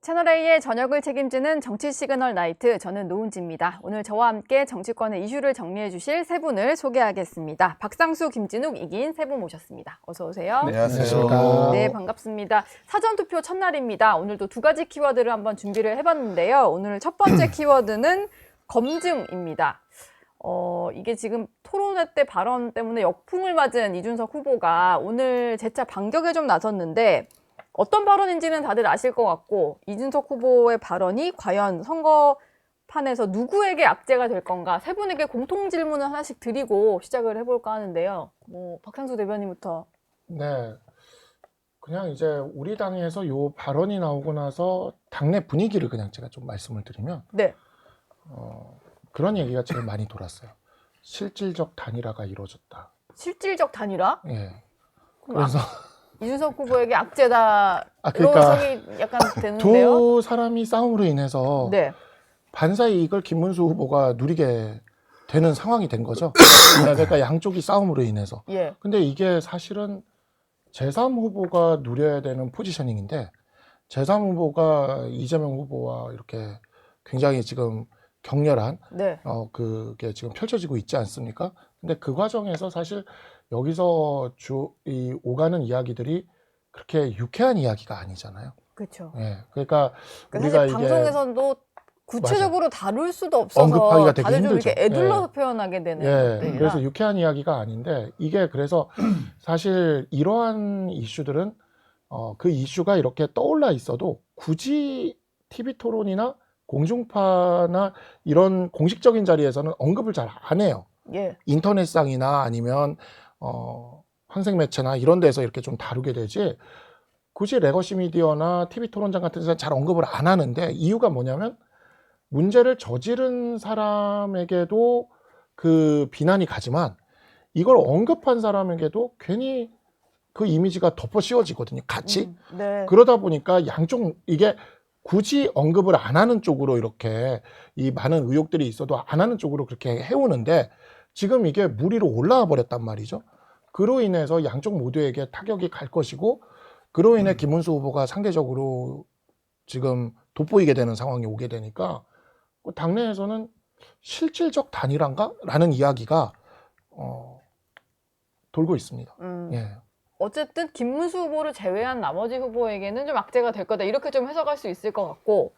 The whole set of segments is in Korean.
채널A의 저녁을 책임지는 정치 시그널 나이트, 저는 노은지입니다. 오늘 저와 함께 정치권의 이슈를 정리해 주실 세 분을 소개하겠습니다. 박상수, 김진욱, 이기인 세 분 모셨습니다. 어서 오세요. 네, 안녕하세요. 네, 반갑습니다. 사전투표 첫날입니다. 오늘도 두 가지 키워드를 한번 준비를 해봤는데요. 오늘 첫 번째 키워드는 검증입니다. 이게 지금 토론회 때 발언 때문에 역풍을 맞은 이준석 후보가 오늘 재차 반격에 좀 나섰는데 어떤 발언인지는 다들 아실 것 같고, 이준석 후보의 발언이 과연 선거판에서 누구에게 악재가 될 건가, 세 분에게 공통 질문을 하나씩 드리고 시작을 해볼까 하는데요. 박상수 대변인부터. 네, 그냥 이제 우리 당에서 요 발언이 나오고 나서 당내 분위기를 그냥 제가 좀 말씀을 드리면, 네. 그런 얘기가 제일 많이 돌았어요. 실질적 단일화가 이루어졌다. 실질적 단일화? 예. 그럼 그래서 이준석 후보에게 악재다. 그러니까 해석이 약간 되는데요. 두 사람이 싸움으로 인해서 네. 반사 이익을 김문수 후보가 누리게 되는 상황이 된 거죠. 그러니까 양쪽이 싸움으로 인해서. 예. 근데 이게 사실은 제3 후보가 누려야 되는 포지셔닝인데, 제3 후보가 이재명 후보와 이렇게 굉장히 지금 격렬한 네. 그게 지금 펼쳐지고 있지 않습니까? 근데 그 과정에서 사실 여기서 오가는 이야기들이 그렇게 유쾌한 이야기가 아니잖아요. 그렇죠. 예. 그러니까 사실 우리가 이게 방송에서도 구체적으로 다룰 수도 없어서 언급하기가 되게 다들 좀 힘들죠. 이렇게 애둘러서 표현하게 되는 것들이라. 그래서 유쾌한 이야기가 아닌데, 이게 그래서 사실 이러한 이슈들은 그 이슈가 이렇게 떠올라 있어도 굳이 TV 토론이나 공중파나 이런 공식적인 자리에서는 언급을 잘 안 해요. 예. 인터넷상이나 아니면 환생 매체나 이런 데서 이렇게 좀 다루게 되지, 굳이 레거시 미디어나 TV 토론장 같은 데서 잘 언급을 안 하는데, 이유가 뭐냐면 문제를 저지른 사람에게도 그 비난이 가지만 이걸 언급한 사람에게도 괜히 그 이미지가 덮어 씌워지거든요, 같이. 네. 그러다 보니까 양쪽, 이게 굳이 언급을 안 하는 쪽으로 이렇게 이 많은 의혹들이 있어도 안 하는 쪽으로 그렇게 해오는데, 지금 이게 물 위로 올라와 버렸단 말이죠. 그로 인해서 양쪽 모두에게 타격이 갈 것이고, 그로 인해 김문수 후보가 상대적으로 지금 돋보이게 되는 상황이 오게 되니까, 당내에서는 실질적 단일화인가? 라는 이야기가 돌고 있습니다. 예. 어쨌든 김문수 후보를 제외한 나머지 후보에게는 좀 악재가 될 거다, 이렇게 좀 해석할 수 있을 것 같고,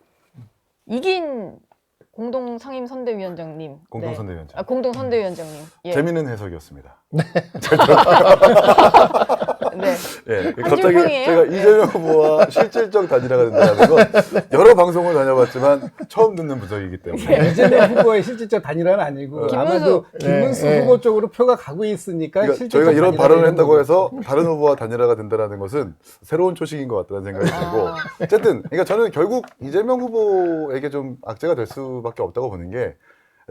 이긴 공동상임선대위원장님. 공동선대위원장. 공동선대위원장님. 예. 재미있는 해석이었습니다. 네. 예, 갑자기 한줄평이에요? 제가 이재명 후보와 실질적 단일화가 된다는 건 여러 방송을 다녀봤지만 처음 듣는 분석이기 때문에. 이재명 후보의 실질적 단일화는 아니고 아마도 김문수 후보 쪽으로 표가 가고 있으니까 그러니까 실질적 저희가 이런 단일화가 발언을 되는 했다고 거죠. 해서 다른 후보와 단일화가 된다는 것은 새로운 초식인 것 같다는 생각이 들고, 어쨌든 그러니까 저는 결국 이재명 후보에게 좀 악재가 될 수밖에 없다고 보는 게,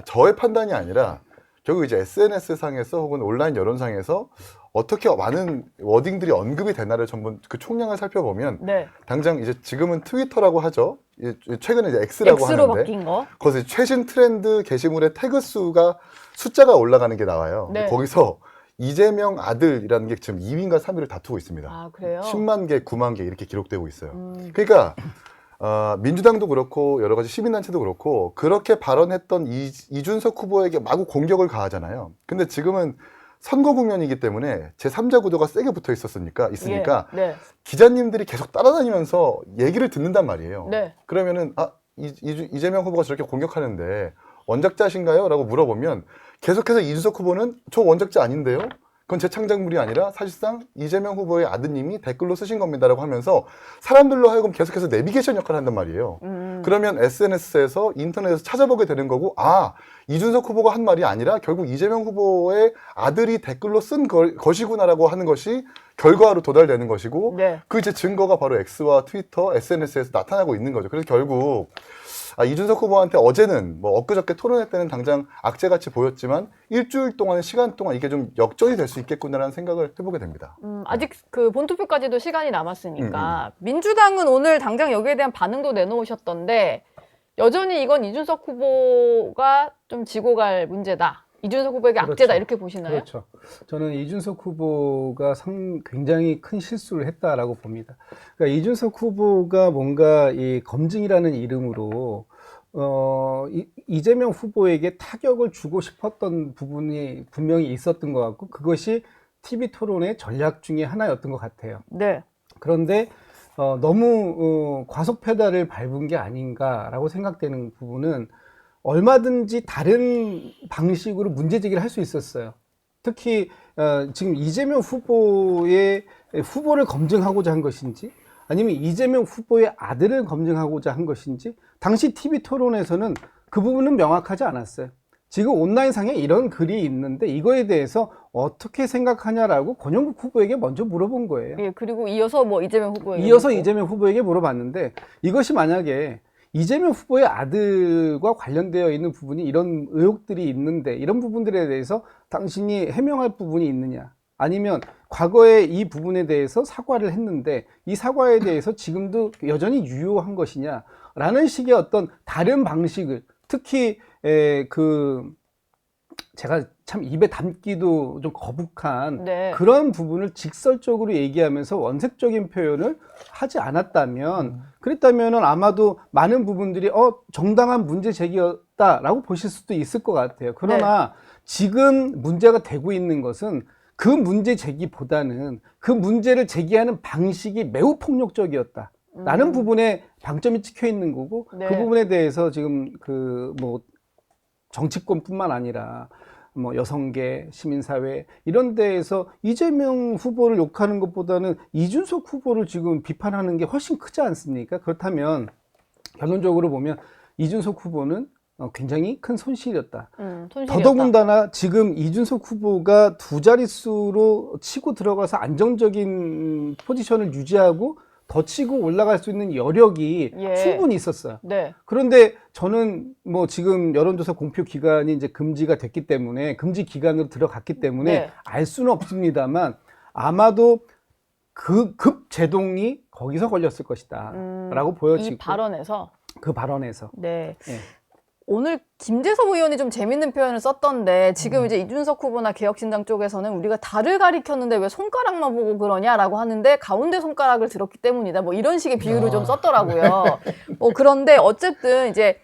저의 판단이 아니라 결국 이제 SNS 상에서 혹은 온라인 여론상에서 어떻게 많은 워딩들이 언급이 되나를 전부 그 총량을 살펴보면, 네. 당장 이제 지금은 트위터라고 하죠. 최근에 이제 X라고 X로 하는데, 바뀐 거. 거기서 최신 트렌드 게시물의 태그 수가 숫자가 올라가는 게 나와요. 네. 거기서 이재명 아들이라는 게 지금 2위인가 3위를 다투고 있습니다. 아, 그래요? 10만 개, 9만 개 이렇게 기록되고 있어요. 그러니까 민주당도 그렇고 여러 가지 시민단체도 그렇고 그렇게 발언했던 이준석 후보에게 마구 공격을 가하잖아요. 근데 지금은 선거 국면이기 때문에 제3자 구도가 세게 붙어 있으니까 예. 네. 기자님들이 계속 따라다니면서 얘기를 듣는단 말이에요. 네. 그러면은 이재명 후보가 저렇게 공격하는데 원작자신가요? 라고 물어보면 계속해서 이준석 후보는 저 원작자 아닌데요? 그건 제 창작물이 아니라 사실상 이재명 후보의 아드님이 댓글로 쓰신 겁니다라고 하면서 사람들로 하여금 계속해서 내비게이션 역할을 한단 말이에요. 그러면 SNS에서 인터넷에서 찾아보게 되는 거고, 이준석 후보가 한 말이 아니라 결국 이재명 후보의 아들이 댓글로 쓴 것이구나라고 하는 것이 결과로 도달되는 것이고, 네. 그 이제 증거가 바로 X와 트위터, SNS에서 나타나고 있는 거죠. 그래서 결국 이준석 후보한테 어제는 엊그저께 토론회 때는 당장 악재같이 보였지만 일주일 동안 시간 동안 이게 좀 역전이 될 수 있겠구나라는 생각을 해보게 됩니다. 아직 그 본투표까지도 시간이 남았으니까 민주당은 오늘 당장 여기에 대한 반응도 내놓으셨던데, 여전히 이건 이준석 후보가 좀 지고 갈 문제다, 이준석 후보에게 그렇죠. 악재다 이렇게 보시나요? 그렇죠. 저는 이준석 후보가 굉장히 큰 실수를 했다라고 봅니다. 그러니까 이준석 후보가 뭔가 이 검증이라는 이름으로 이재명 후보에게 타격을 주고 싶었던 부분이 분명히 있었던 것 같고 그것이 TV 토론의 전략 중에 하나였던 것 같아요. 네. 그런데 너무 과속 페달을 밟은 게 아닌가라고 생각되는 부분은 얼마든지 다른 방식으로 문제 제기를 할 수 있었어요. 특히 지금 이재명 후보를 검증하고자 한 것인지 아니면 이재명 후보의 아들을 검증하고자 한 것인지 당시 TV 토론에서는 그 부분은 명확하지 않았어요. 지금 온라인상에 이런 글이 있는데 이거에 대해서 어떻게 생각하냐라고 권영국 후보에게 먼저 물어본 거예요. 예, 그리고 이어서 뭐 이재명 후보에게 이어서 묻고. 이재명 후보에게 물어봤는데 이것이 만약에 이재명 후보의 아들과 관련되어 있는 부분이 이런 의혹들이 있는데 이런 부분들에 대해서 당신이 해명할 부분이 있느냐 아니면 과거에 이 부분에 대해서 사과를 했는데 이 사과에 대해서 지금도 여전히 유효한 것이냐 라는 식의 어떤 다른 방식을 특히 제가 참 입에 담기도 좀 거북한 네. 그런 부분을 직설적으로 얘기하면서 원색적인 표현을 하지 않았다면 그랬다면 아마도 많은 부분들이 정당한 문제 제기였다라고 보실 수도 있을 것 같아요. 그러나 지금 문제가 되고 있는 것은 그 문제 제기보다는 그 문제를 제기하는 방식이 매우 폭력적이었다. 라는 부분에 방점이 찍혀 있는 거고 네. 그 부분에 대해서 지금 정치권뿐만 아니라 여성계, 시민사회 이런 데에서 이재명 후보를 욕하는 것보다는 이준석 후보를 지금 비판하는 게 훨씬 크지 않습니까? 그렇다면 결론적으로 보면 이준석 후보는 굉장히 큰 손실이었다. 손실이었다. 더더군다나 지금 이준석 후보가 두 자릿수로 치고 들어가서 안정적인 포지션을 유지하고 더 치고 올라갈 수 있는 여력이 예. 충분히 있었어요. 네. 그런데 저는 지금 여론조사 공표 기간이 이제 금지가 됐기 때문에 금지 기간으로 들어갔기 때문에 네. 알 수는 없습니다만 아마도 그 급 제동이 거기서 걸렸을 것이다 라고 보여지고 이 발언에서 그 발언에서 네. 예. 오늘 김재섭 의원이 좀 재밌는 표현을 썼던데 지금 이제 이준석 후보나 개혁신당 쪽에서는 우리가 달을 가리켰는데 왜 손가락만 보고 그러냐라고 하는데 가운데 손가락을 들었기 때문이다. 뭐 이런 식의 비유를 좀 썼더라고요. 그런데 어쨌든 이제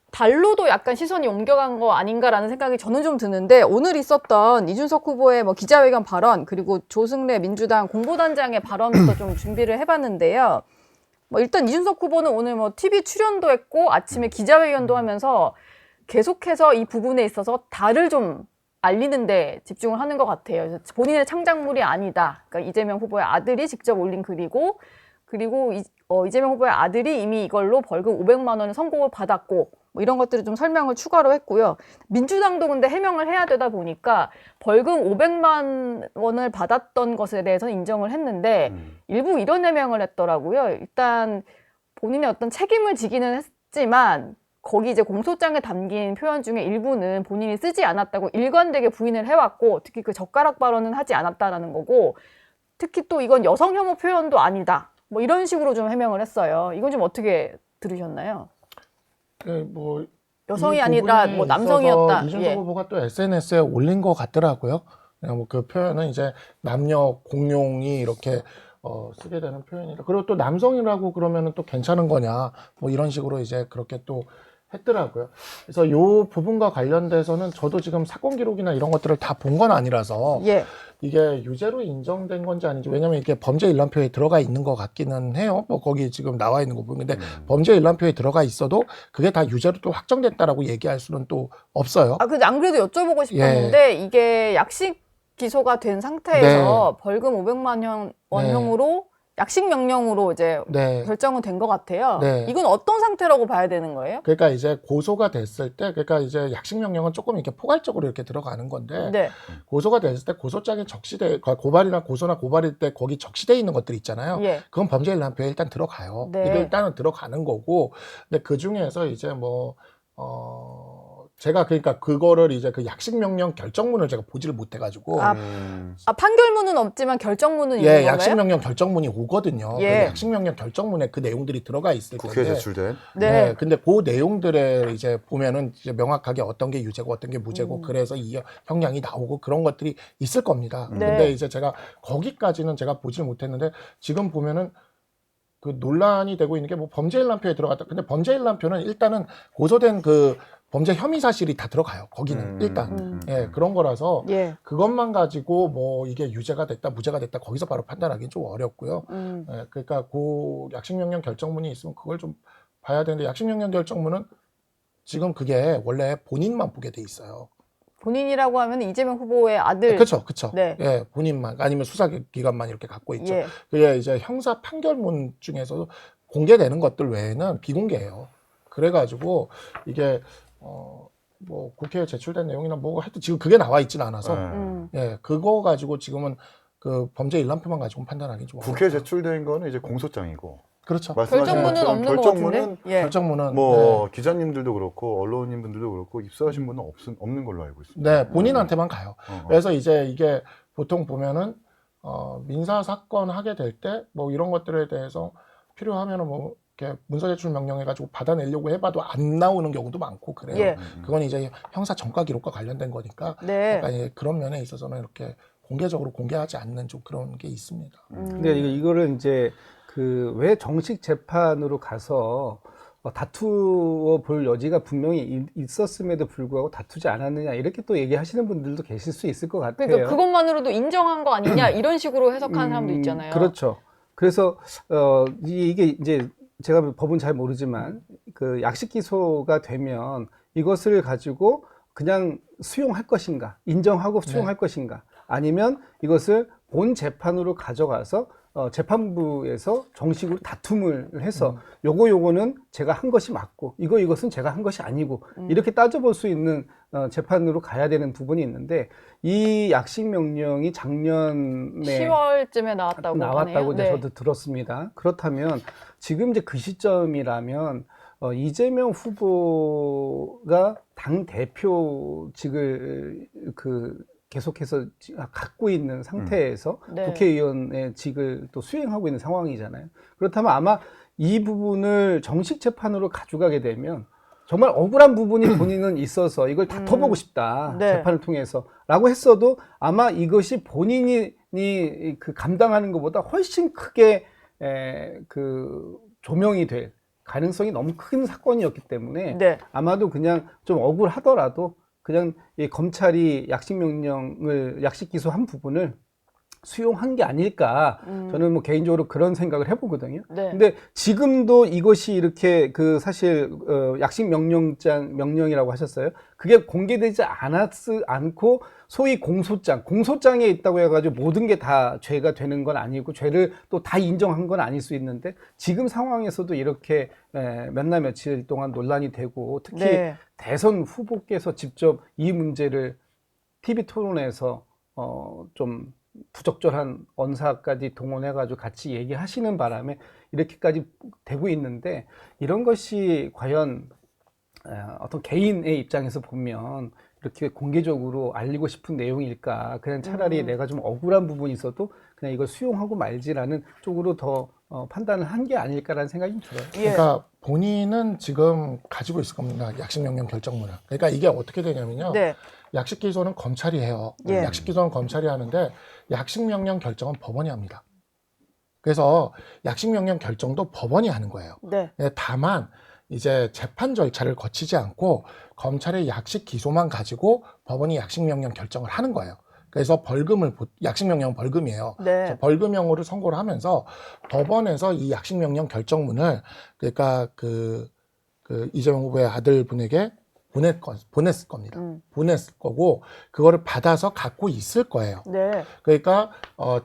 달로도 약간 시선이 옮겨간 거 아닌가라는 생각이 저는 좀 드는데 오늘 있었던 이준석 후보의 기자회견 발언 그리고 조승래 민주당 공보단장의 발언부터 좀 준비를 해봤는데요. 일단 이준석 후보는 오늘 TV 출연도 했고 아침에 기자회견도 하면서 계속해서 이 부분에 있어서 달을 좀 알리는 데 집중을 하는 것 같아요. 본인의 창작물이 아니다. 그러니까 이재명 후보의 아들이 직접 올린 글이고 그리고 이재명 후보의 아들이 이미 이걸로 벌금 500만 원을 선고를 받았고 이런 것들을 좀 설명을 추가로 했고요. 민주당도 근데 해명을 해야 되다 보니까 벌금 500만 원을 받았던 것에 대해서는 인정을 했는데 일부 이런 해명을 했더라고요. 일단 본인의 어떤 책임을 지기는 했지만 거기 이제 공소장에 담긴 표현 중에 일부는 본인이 쓰지 않았다고 일관되게 부인을 해왔고 특히 그 젓가락 발언은 하지 않았다라는 거고 특히 또 이건 여성 혐오 표현도 아니다. 이런 식으로 좀 해명을 했어요. 이건 좀 어떻게 들으셨나요? 네, 여성이 이 아니라 부분이 남성이었다. 있어서 이준석 후보가 또 SNS에 올린 것 같더라고요. 그냥 그 표현은 이제 남녀 공용이 이렇게 쓰게 되는 표현이다. 그리고 또 남성이라고 그러면은 또 괜찮은 거냐, 이런 식으로 이제 그렇게 또 했더라고요. 그래서 요 부분과 관련돼서는 저도 지금 사건 기록이나 이런 것들을 다 본 건 아니라서 예. 이게 유죄로 인정된 건지 아닌지, 왜냐면 이게 범죄 일람표에 들어가 있는 것 같기는 해요. 거기 지금 나와 있는 거 보면. 근데 범죄 일람표에 들어가 있어도 그게 다 유죄로 또 확정됐다라고 얘기할 수는 또 없어요. 근데 안 그래도 여쭤보고 싶었는데 이게 약식 기소가 된 상태에서 벌금 500만 원형으로 약식 명령으로 이제 결정은 된 것 같아요. 이건 어떤 상태라고 봐야 되는 거예요? 그러니까 이제 고소가 됐을 때, 그러니까 이제 약식 명령은 조금 이렇게 포괄적으로 이렇게 들어가는 건데, 고소가 됐을 때 고소장에 고발이나 고소나 고발일 때 거기 적시돼 있는 것들 있잖아요. 그건 범죄 일람표에 일단 들어가요. 이거 일단은 들어가는 거고, 근데 그 중에서 이제 제가 그러니까 그거를 이제 그 약식 명령 결정문을 제가 보지를 못해가지고 아, 판결문은 없지만 결정문은 있는 예, 건가요? 약식 명령 결정문이 오거든요. 예. 그 약식 명령 결정문에 그 내용들이 들어가 있을 국회에 텐데 제출된 네. 근데 그 내용들에 이제 보면은 이제 명확하게 어떤 게 유죄고 어떤 게 무죄고 그래서 이 형량이 나오고 그런 것들이 있을 겁니다. 네. 근데 이제 제가 거기까지는 제가 보질 못했는데 지금 보면은 그 논란이 되고 있는 게 뭐 범죄 일람표에 들어갔다. 근데 범죄 일람표는 일단은 고소된 그 범죄 혐의 사실이 다 들어가요. 거기는 일단 예, 그런 거라서 예. 그것만 가지고 뭐 이게 유죄가 됐다, 무죄가 됐다 거기서 바로 판단하기는 좀 어렵고요. 예, 그러니까 그 약식명령 결정문이 있으면 그걸 좀 봐야 되는데 약식명령 결정문은 지금 그게 원래 본인만 보게 돼 있어요. 본인이라고 하면 이재명 후보의 아들. 그렇죠, 그렇죠. 네. 예, 본인만 아니면 수사기관만 이렇게 갖고 있죠. 예. 그게 이제 형사 판결문 중에서도 공개되는 것들 외에는 비공개예요. 그래가지고 이게 뭐 국회에 제출된 내용이나 뭐 하여튼 지금 그게 나와 있지는 않아서 예, 그거 가지고 지금은 그 범죄 일람표만 가지고 판단하기 좀 국회에 어렵다. 제출된 거는 이제 공소장이고 그렇죠. 말씀하신 결정문은 것처럼 없는 것 결정문은 같은데. 예. 결정문은 뭐 기자님들도 그렇고 언론인분들도 그렇고 입수하신 분은 없는 걸로 알고 있습니다. 네, 본인한테만 가요. 어. 그래서 이제 이게 보통 보면은 민사 사건 하게 될 때 뭐 이런 것들에 대해서 필요하면은 뭐 이렇게 문서 제출 명령해가지고 받아내려고 해봐도 안 나오는 경우도 많고 그래요. 예. 그건 이제 형사 전과 기록과 관련된 거니까 네. 약간 이제 그런 면에 있어서는 이렇게 공개적으로 공개하지 않는 좀 그런 게 있습니다. 근데 이거를 이제 그 왜 정식 재판으로 가서 다투어 볼 여지가 분명히 있었음에도 불구하고 다투지 않았느냐 이렇게 또 얘기하시는 분들도 계실 수 있을 것 같아요. 그러니까 그것만으로도 인정한 거 아니냐 이런 식으로 해석하는 사람도 있잖아요. 그렇죠. 그래서 이게 이제 제가 법은 잘 모르지만 그 약식 기소가 되면 이것을 가지고 그냥 수용할 것인가, 인정하고 수용할 것인가, 아니면 이것을 본 재판으로 가져가서 재판부에서 정식으로 다툼을 해서 요거는 제가 한 것이 맞고 이것은 제가 한 것이 아니고 이렇게 따져볼 수 있는 재판으로 가야 되는 부분이 있는데 이 약식 명령이 작년에 10월쯤에 나왔다고 하네요. 이제 저도 들었습니다. 그렇다면 지금 이제 그 시점이라면 이재명 후보가 당 대표직을 계속해서 갖고 있는 상태에서 네. 국회의원의 직을 또 수행하고 있는 상황이잖아요. 그렇다면 아마 이 부분을 정식 재판으로 가져가게 되면 정말 억울한 부분이 본인은 있어서 이걸 다퉈보고 싶다. 네. 재판을 통해서 라고 했어도 아마 이것이 본인이 그 감당하는 것보다 훨씬 크게 조명이 될 가능성이 너무 큰 사건이었기 때문에 네. 아마도 그냥 좀 억울하더라도 그냥 이 검찰이 약식 기소한 부분을 수용한 게 아닐까. 저는 뭐 개인적으로 그런 생각을 해보거든요. 네. 근데 지금도 이것이 이렇게 사실 약식 명령이라고 하셨어요. 그게 공개되지 않고 소위 공소장에 있다고 해가지고 모든 게 다 죄가 되는 건 아니고 죄를 또 다 인정한 건 아닐 수 있는데 지금 상황에서도 이렇게 몇 날 며칠 동안 논란이 되고 특히 네. 대선 후보께서 직접 이 문제를 TV 토론에서 좀 부적절한 언사까지 동원해가지고 같이 얘기하시는 바람에 이렇게까지 되고 있는데 이런 것이 과연 어떤 개인의 입장에서 보면 이렇게 공개적으로 알리고 싶은 내용일까? 그냥 차라리 내가 좀 억울한 부분이 있어도 그냥 이걸 수용하고 말지라는 쪽으로 더 판단을 한 게 아닐까라는 생각이 들어요. 예. 그러니까 본인은 지금 가지고 있을 겁니다. 약식 명령 결정문을. 그러니까 이게 어떻게 되냐면요. 네. 약식 기소는 검찰이 해요. 예. 약식 기소는 검찰이 하는데 약식 명령 결정은 법원이 합니다. 그래서 약식 명령 결정도 법원이 하는 거예요. 네. 다만 이제 재판 절차를 거치지 않고 검찰의 약식 기소만 가지고 법원이 약식 명령 결정을 하는 거예요. 그래서 약식 명령 벌금이에요. 네. 그래서 벌금형으로 선고를 하면서 법원에서 이 약식 명령 결정문을 그러니까 그 이재명 후보의 아들분에게 보냈을 겁니다. 보냈을 거고 그거를 받아서 갖고 있을 거예요. 네. 그러니까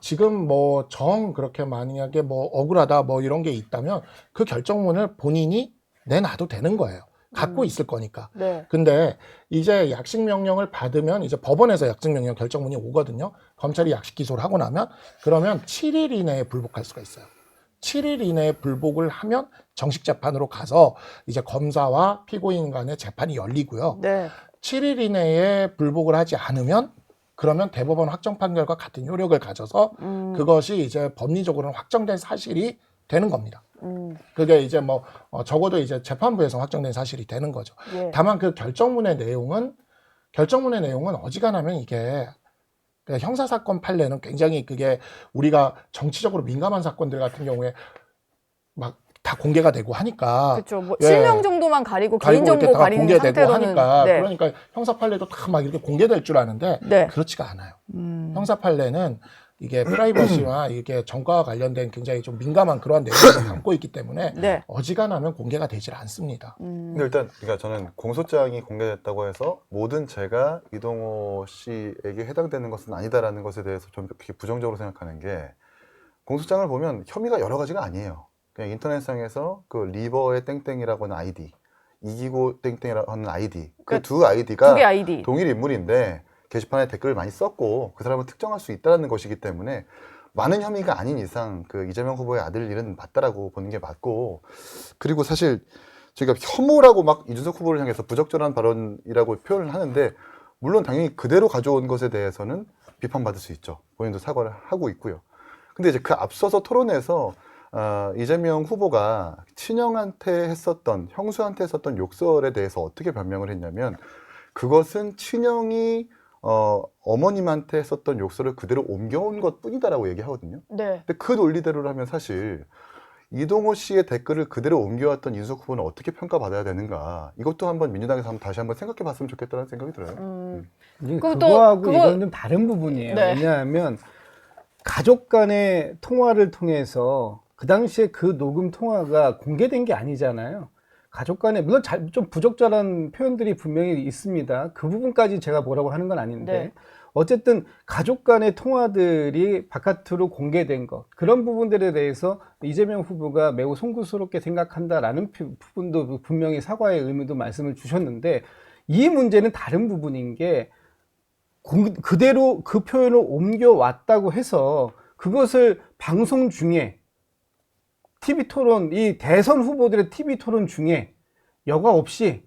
지금 뭐 그렇게 만약에 뭐 억울하다 뭐 이런 게 있다면 그 결정문을 본인이 내놔도 되는 거예요. 갖고 있을 거니까. 네. 근데 이제 약식 명령을 받으면 이제 법원에서 약식 명령 결정문이 오거든요. 검찰이 약식 기소를 하고 나면 그러면 7일 이내에 불복할 수가 있어요. 7일 이내에 불복을 하면 정식 재판으로 가서 이제 검사와 피고인 간의 재판이 열리고요. 네. 7일 이내에 불복을 하지 않으면 그러면 대법원 확정 판결과 같은 효력을 가져서 그것이 이제 법리적으로는 확정된 사실이 되는 겁니다. 그게 이제 뭐 적어도 이제 재판부에서 확정된 사실이 되는 거죠. 예. 다만 그 결정문의 내용은 어지간하면 이게 그 형사사건 판례는 굉장히 그게 우리가 정치적으로 민감한 사건들 같은 경우에 막 다 공개가 되고 하니까 그렇죠. 뭐 예. 실명 정도만 가리고 가리고 개인정보 이렇게 다 가리는 공개되고 상태로는 하니까 네. 그러니까 형사 판례도 다 막 이렇게 공개될 줄 아는데 네. 그렇지가 않아요. 형사 판례는 이게 프라이버시와 이게 정과와 관련된 굉장히 좀 민감한 그러한 내용을 담고 있기 때문에 네. 어지간하면 공개가 되질 않습니다. 근데 일단 그러니까 저는 공소장이 공개됐다고 해서 모든 죄가 이동호 씨에게 해당되는 것은 아니다라는 것에 대해서 좀 그렇게 부정적으로 생각하는 게 공소장을 보면 혐의가 여러 가지가 아니에요. 그냥 인터넷상에서 그 리버의 땡땡이라고 하는 아이디, 이기고 땡땡이라고 하는 아이디, 그 두 아이디가 두 개 아이디. 동일 인물인데 게시판에 댓글을 많이 썼고 그 사람을 특정할 수 있다는 것이기 때문에 많은 혐의가 아닌 이상 그 이재명 후보의 아들 일은 맞다라고 보는 게 맞고, 그리고 사실 저희가 혐오라고 막 이준석 후보를 향해서 부적절한 발언이라고 표현을 하는데 물론 당연히 그대로 가져온 것에 대해서는 비판받을 수 있죠. 본인도 사과를 하고 있고요. 근데 이제 그 앞서서 토론에서 이재명 후보가 친형한테 했었던, 형수한테 했었던 욕설에 대해서 어떻게 변명을 했냐면 그것은 친형이 어머님한테 했었던 욕설을 그대로 옮겨온 것 뿐이다라고 얘기하거든요. 네. 근데 그 논리대로라면 사실 이동호 씨의 댓글을 그대로 옮겨왔던 이준석 후보는 어떻게 평가받아야 되는가, 이것도 한번 민주당에서 다시 한번 생각해 봤으면 좋겠다는 생각이 들어요. 이게 그리고 또 그거하고 그거- 이건 좀 다른 부분이에요. 네. 왜냐하면 가족 간의 통화를 통해서 그 당시에 그 녹음 통화가 공개된 게 아니잖아요. 가족 간에 물론 좀 부적절한 표현들이 분명히 있습니다. 그 부분까지 제가 뭐라고 하는 건 아닌데 네. 어쨌든 가족 간의 통화들이 바깥으로 공개된 것, 그런 부분들에 대해서 이재명 후보가 매우 송구스럽게 생각한다라는 부분도 분명히 사과의 의미도 말씀을 주셨는데, 이 문제는 다른 부분인 게 그대로 그 표현을 옮겨왔다고 해서 그것을 방송 중에 TV 토론, 이 대선 후보들의 TV 토론 중에 여과 없이,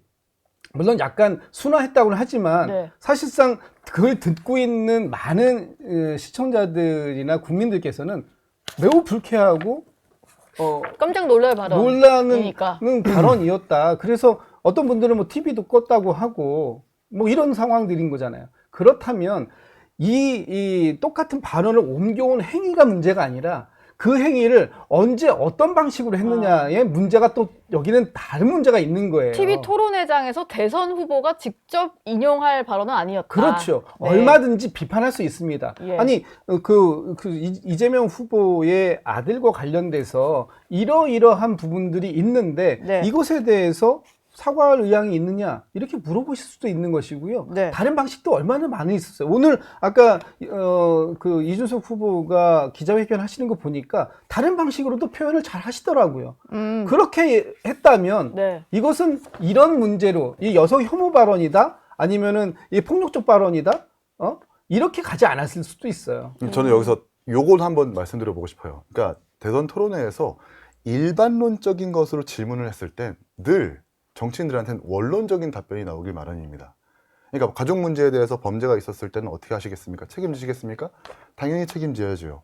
물론 약간 순화했다고는 하지만 네. 사실상 그걸 듣고 있는 많은 시청자들이나 국민들께서는 매우 불쾌하고 깜짝 놀랄 발언. 놀라는 이니까. 발언이었다. 그래서 어떤 분들은 뭐 TV도 껐다고 하고 뭐 이런 상황들인 거잖아요. 그렇다면 이 똑같은 발언을 옮겨온 행위가 문제가 아니라 그 행위를 언제 어떤 방식으로 했느냐의 문제가 또 여기는 다른 문제가 있는 거예요. TV 토론회장에서 대선 후보가 직접 인용할 발언은 아니었다. 그렇죠. 네. 얼마든지 비판할 수 있습니다. 예. 아니 이재명 후보의 아들과 관련돼서 이러이러한 부분들이 있는데 네. 이것에 대해서 사과할 의향이 있느냐 이렇게 물어보실 수도 있는 것이고요. 네. 다른 방식도 얼마나 많이 있었어요. 오늘 아까 그 이준석 후보가 기자회견 하시는 거 보니까 다른 방식으로도 표현을 잘 하시더라고요. 그렇게 했다면 네. 이것은 이런 문제로 이 여성 혐오 발언이다 아니면은 이 폭력적 발언이다 이렇게 가지 않았을 수도 있어요. 저는 여기서 요걸 한번 말씀드려보고 싶어요. 그러니까 대선 토론회에서 일반론적인 것으로 질문을 했을 땐 늘 정치인들한테는 원론적인 답변이 나오길 마련입니다. 그러니까 가족 문제에 대해서 범죄가 있었을 때는 어떻게 하시겠습니까? 책임지시겠습니까? 당연히 책임져야죠.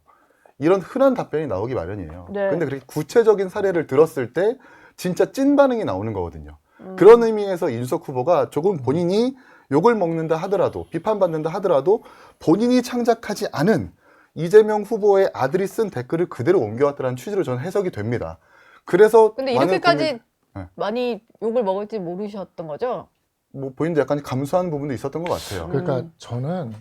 이런 흔한 답변이 나오기 마련이에요. 네. 근데 그렇게 구체적인 사례를 들었을 때 진짜 찐 반응이 나오는 거거든요. 그런 의미에서 이준석 후보가 조금 본인이 욕을 먹는다 하더라도, 비판받는다 하더라도 본인이 창작하지 않은 이재명 후보의 아들이 쓴 댓글을 그대로 옮겨왔다는 취지로 저는 해석이 됩니다. 그래서 근데 많은 이렇게까지 국민- 네. 많이 욕을 먹을지 모르셨던 거죠? 뭐 본인도 약간 감수한 부분도 있었던 것 같아요. 그러니까 저는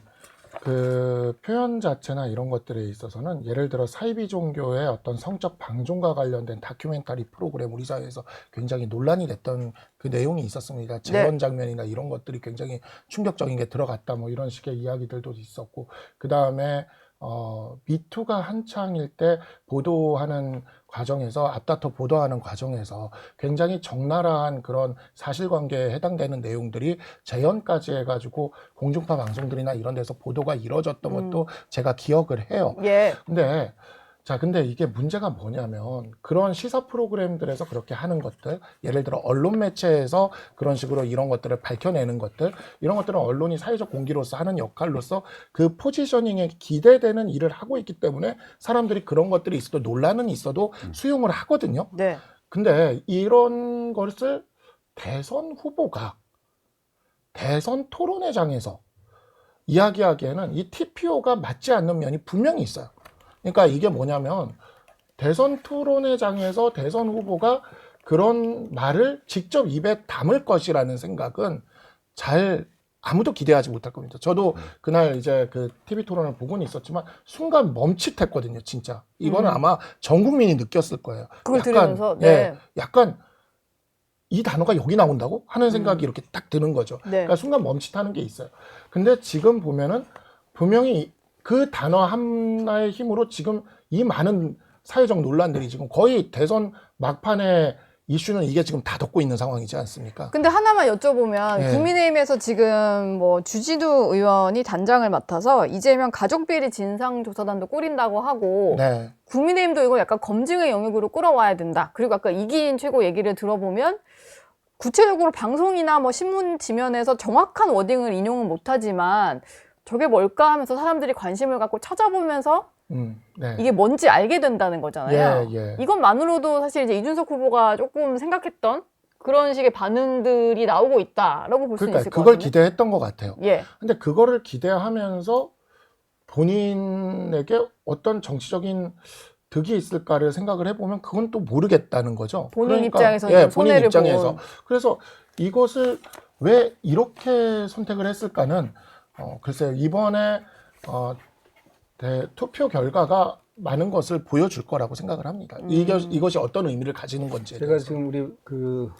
그 표현 자체나 이런 것들에 있어서는 예를 들어 사이비 종교의 어떤 성적 방종과 관련된 다큐멘터리 프로그램 우리 사회에서 굉장히 논란이 됐던 그 내용이 있었습니다. 재현 장면이나 이런 것들이 굉장히 충격적인 게 들어갔다 뭐 이런 식의 이야기들도 있었고, 그 다음에 미투가 한창일 때 보도하는 과정에서 앞다퉈 보도하는 과정에서 굉장히 적나라한 그런 사실관계에 해당되는 내용들이 재현까지 해가지고 공중파 방송들이나 이런 데서 보도가 이루어졌던 것도 제가 기억을 해요. 예. 근데 자, 근데 이게 문제가 뭐냐면 그런 시사 프로그램들에서 그렇게 하는 것들, 예를 들어 언론 매체에서 그런 식으로 이런 것들을 밝혀내는 것들, 이런 것들은 언론이 사회적 공기로서 하는 역할로서 그 포지셔닝에 기대되는 일을 하고 있기 때문에 사람들이 그런 것들이 있어도 논란은 있어도 수용을 하거든요. 네. 근데 이런 것을 대선 후보가 대선 토론회장에서 이야기하기에는 이 TPO가 맞지 않는 면이 분명히 있어요. 그러니까 이게 뭐냐면 대선 토론회장에서 대선 후보가 그런 말을 직접 입에 담을 것이라는 생각은 잘 아무도 기대하지 못할 겁니다. 저도 그날 이제 그 TV 토론을 보고는 있었지만 순간 멈칫했거든요, 진짜. 이거는 아마 전 국민이 느꼈을 거예요. 그걸 약간, 들으면서, 네. 예, 약간 이 단어가 여기 나온다고 하는 생각이 이렇게 딱 드는 거죠. 네. 그러니까 순간 멈칫하는 게 있어요. 근데 지금 보면은 분명히 그 단어 하나의 힘으로 지금 이 많은 사회적 논란들이 지금 거의 대선 막판에 이슈는 이게 지금 다 덮고 있는 상황이지 않습니까? 근데 하나만 여쭤보면 네. 국민의힘에서 지금 뭐 주진우 의원이 단장을 맡아서 이재명 가족비리 진상조사단도 꾸린다고 하고 네. 국민의힘도 이거 약간 검증의 영역으로 끌어와야 된다. 그리고 아까 이기인 최고 얘기를 들어보면 구체적으로 방송이나 뭐 신문 지면에서 정확한 워딩을 인용은 못하지만 저게 뭘까 하면서 사람들이 관심을 갖고 찾아보면서 네. 이게 뭔지 알게 된다는 거잖아요. 예, 예. 이것만으로도 사실 이제 이준석 후보가 조금 생각했던 그런 식의 반응들이 나오고 있다라고 볼 수 그러니까 있을 것 그걸 같은데. 기대했던 것 같아요. 예. 근데 그거를 기대하면서 본인에게 어떤 정치적인 득이 있을까를 생각을 해보면 그건 또 모르겠다는 거죠. 본인 그러니까, 입장에서 예, 좀 손해를 본인 입장에서. 본. 그래서 이것을 왜 이렇게 선택을 했을까는 글쎄요. 이번에 투표 결과가 많은 것을 보여줄 거라고 생각을 합니다. 이것이 어떤 의미를 가지는 건지. 제가 지금 우리 그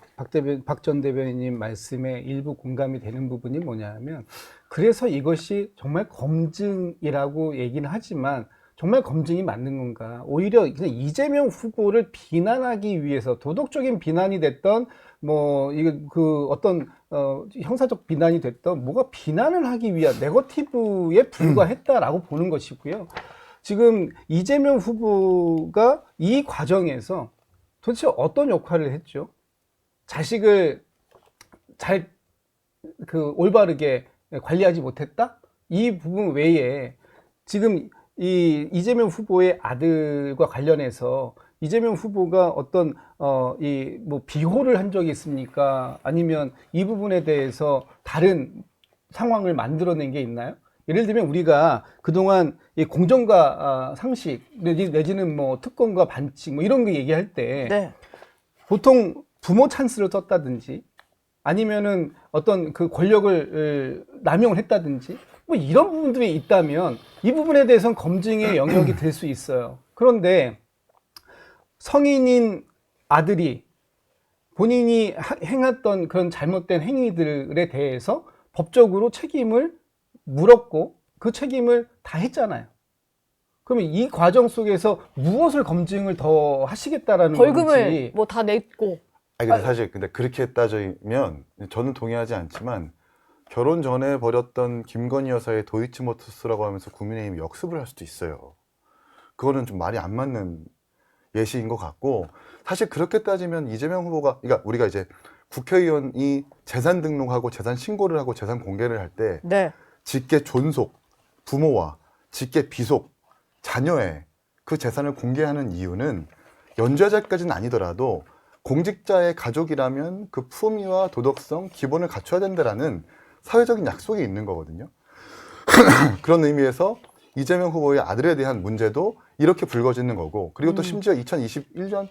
박 전 대변인님 말씀에 일부 공감이 되는 부분이 뭐냐면, 그래서 이것이 정말 검증이라고 얘기는 하지만 정말 검증이 맞는 건가? 오히려 그냥 이재명 후보를 비난하기 위해서 도덕적인 비난이 됐던 뭐 이게 그 어떤 형사적 비난이 됐던 뭐가 비난을 하기 위한 네거티브에 불과했다라고 보는 것이고요. 지금 이재명 후보가 이 과정에서 도대체 어떤 역할을 했죠? 자식을 잘 올바르게 관리하지 못했다? 이 부분 외에 지금 이 이재명 후보의 아들과 관련해서 이재명 후보가 어떤 이 뭐 비호를 한 적이 있습니까? 아니면 이 부분에 대해서 다른 상황을 만들어낸 게 있나요? 예를 들면 우리가 그동안 이 공정과 상식 내지는 뭐 특권과 반칙 뭐 이런 거 얘기할 때 네. 보통 부모 찬스를 썼다든지 아니면은 어떤 그 권력을 남용을 했다든지 뭐 이런 부분들이 있다면 이 부분에 대해서는 검증의 영역이 될 수 있어요. 그런데 성인인 아들이 본인이 행했던 그런 잘못된 행위들에 대해서 법적으로 책임을 물었고 그 책임을 다 했잖아요. 그러면 이 과정 속에서 무엇을 검증을 더 하시겠다라는 벌금을 건지. 뭐 다 냈고. 아니 근데 사실 근데 그렇게 따지면 저는 동의하지 않지만 결혼 전에 벌였던 김건희 여사의 도이치모터스라고 하면서 국민의힘이 역습을 할 수도 있어요. 그거는 좀 말이 안 맞는 예시인 것 같고, 사실 그렇게 따지면 이재명 후보가, 그러니까 우리가 이제 국회의원이 재산 등록하고 재산 신고를 하고 재산 공개를 할 때 네. 직계 존속, 부모와 직계 비속, 자녀의 그 재산을 공개하는 이유는 연좌제까지는 아니더라도 공직자의 가족이라면 그 품위와 도덕성, 기본을 갖춰야 된다라는 사회적인 약속이 있는 거거든요. 그런 의미에서 이재명 후보의 아들에 대한 문제도 이렇게 불거지는 거고, 그리고 또 심지어 2021년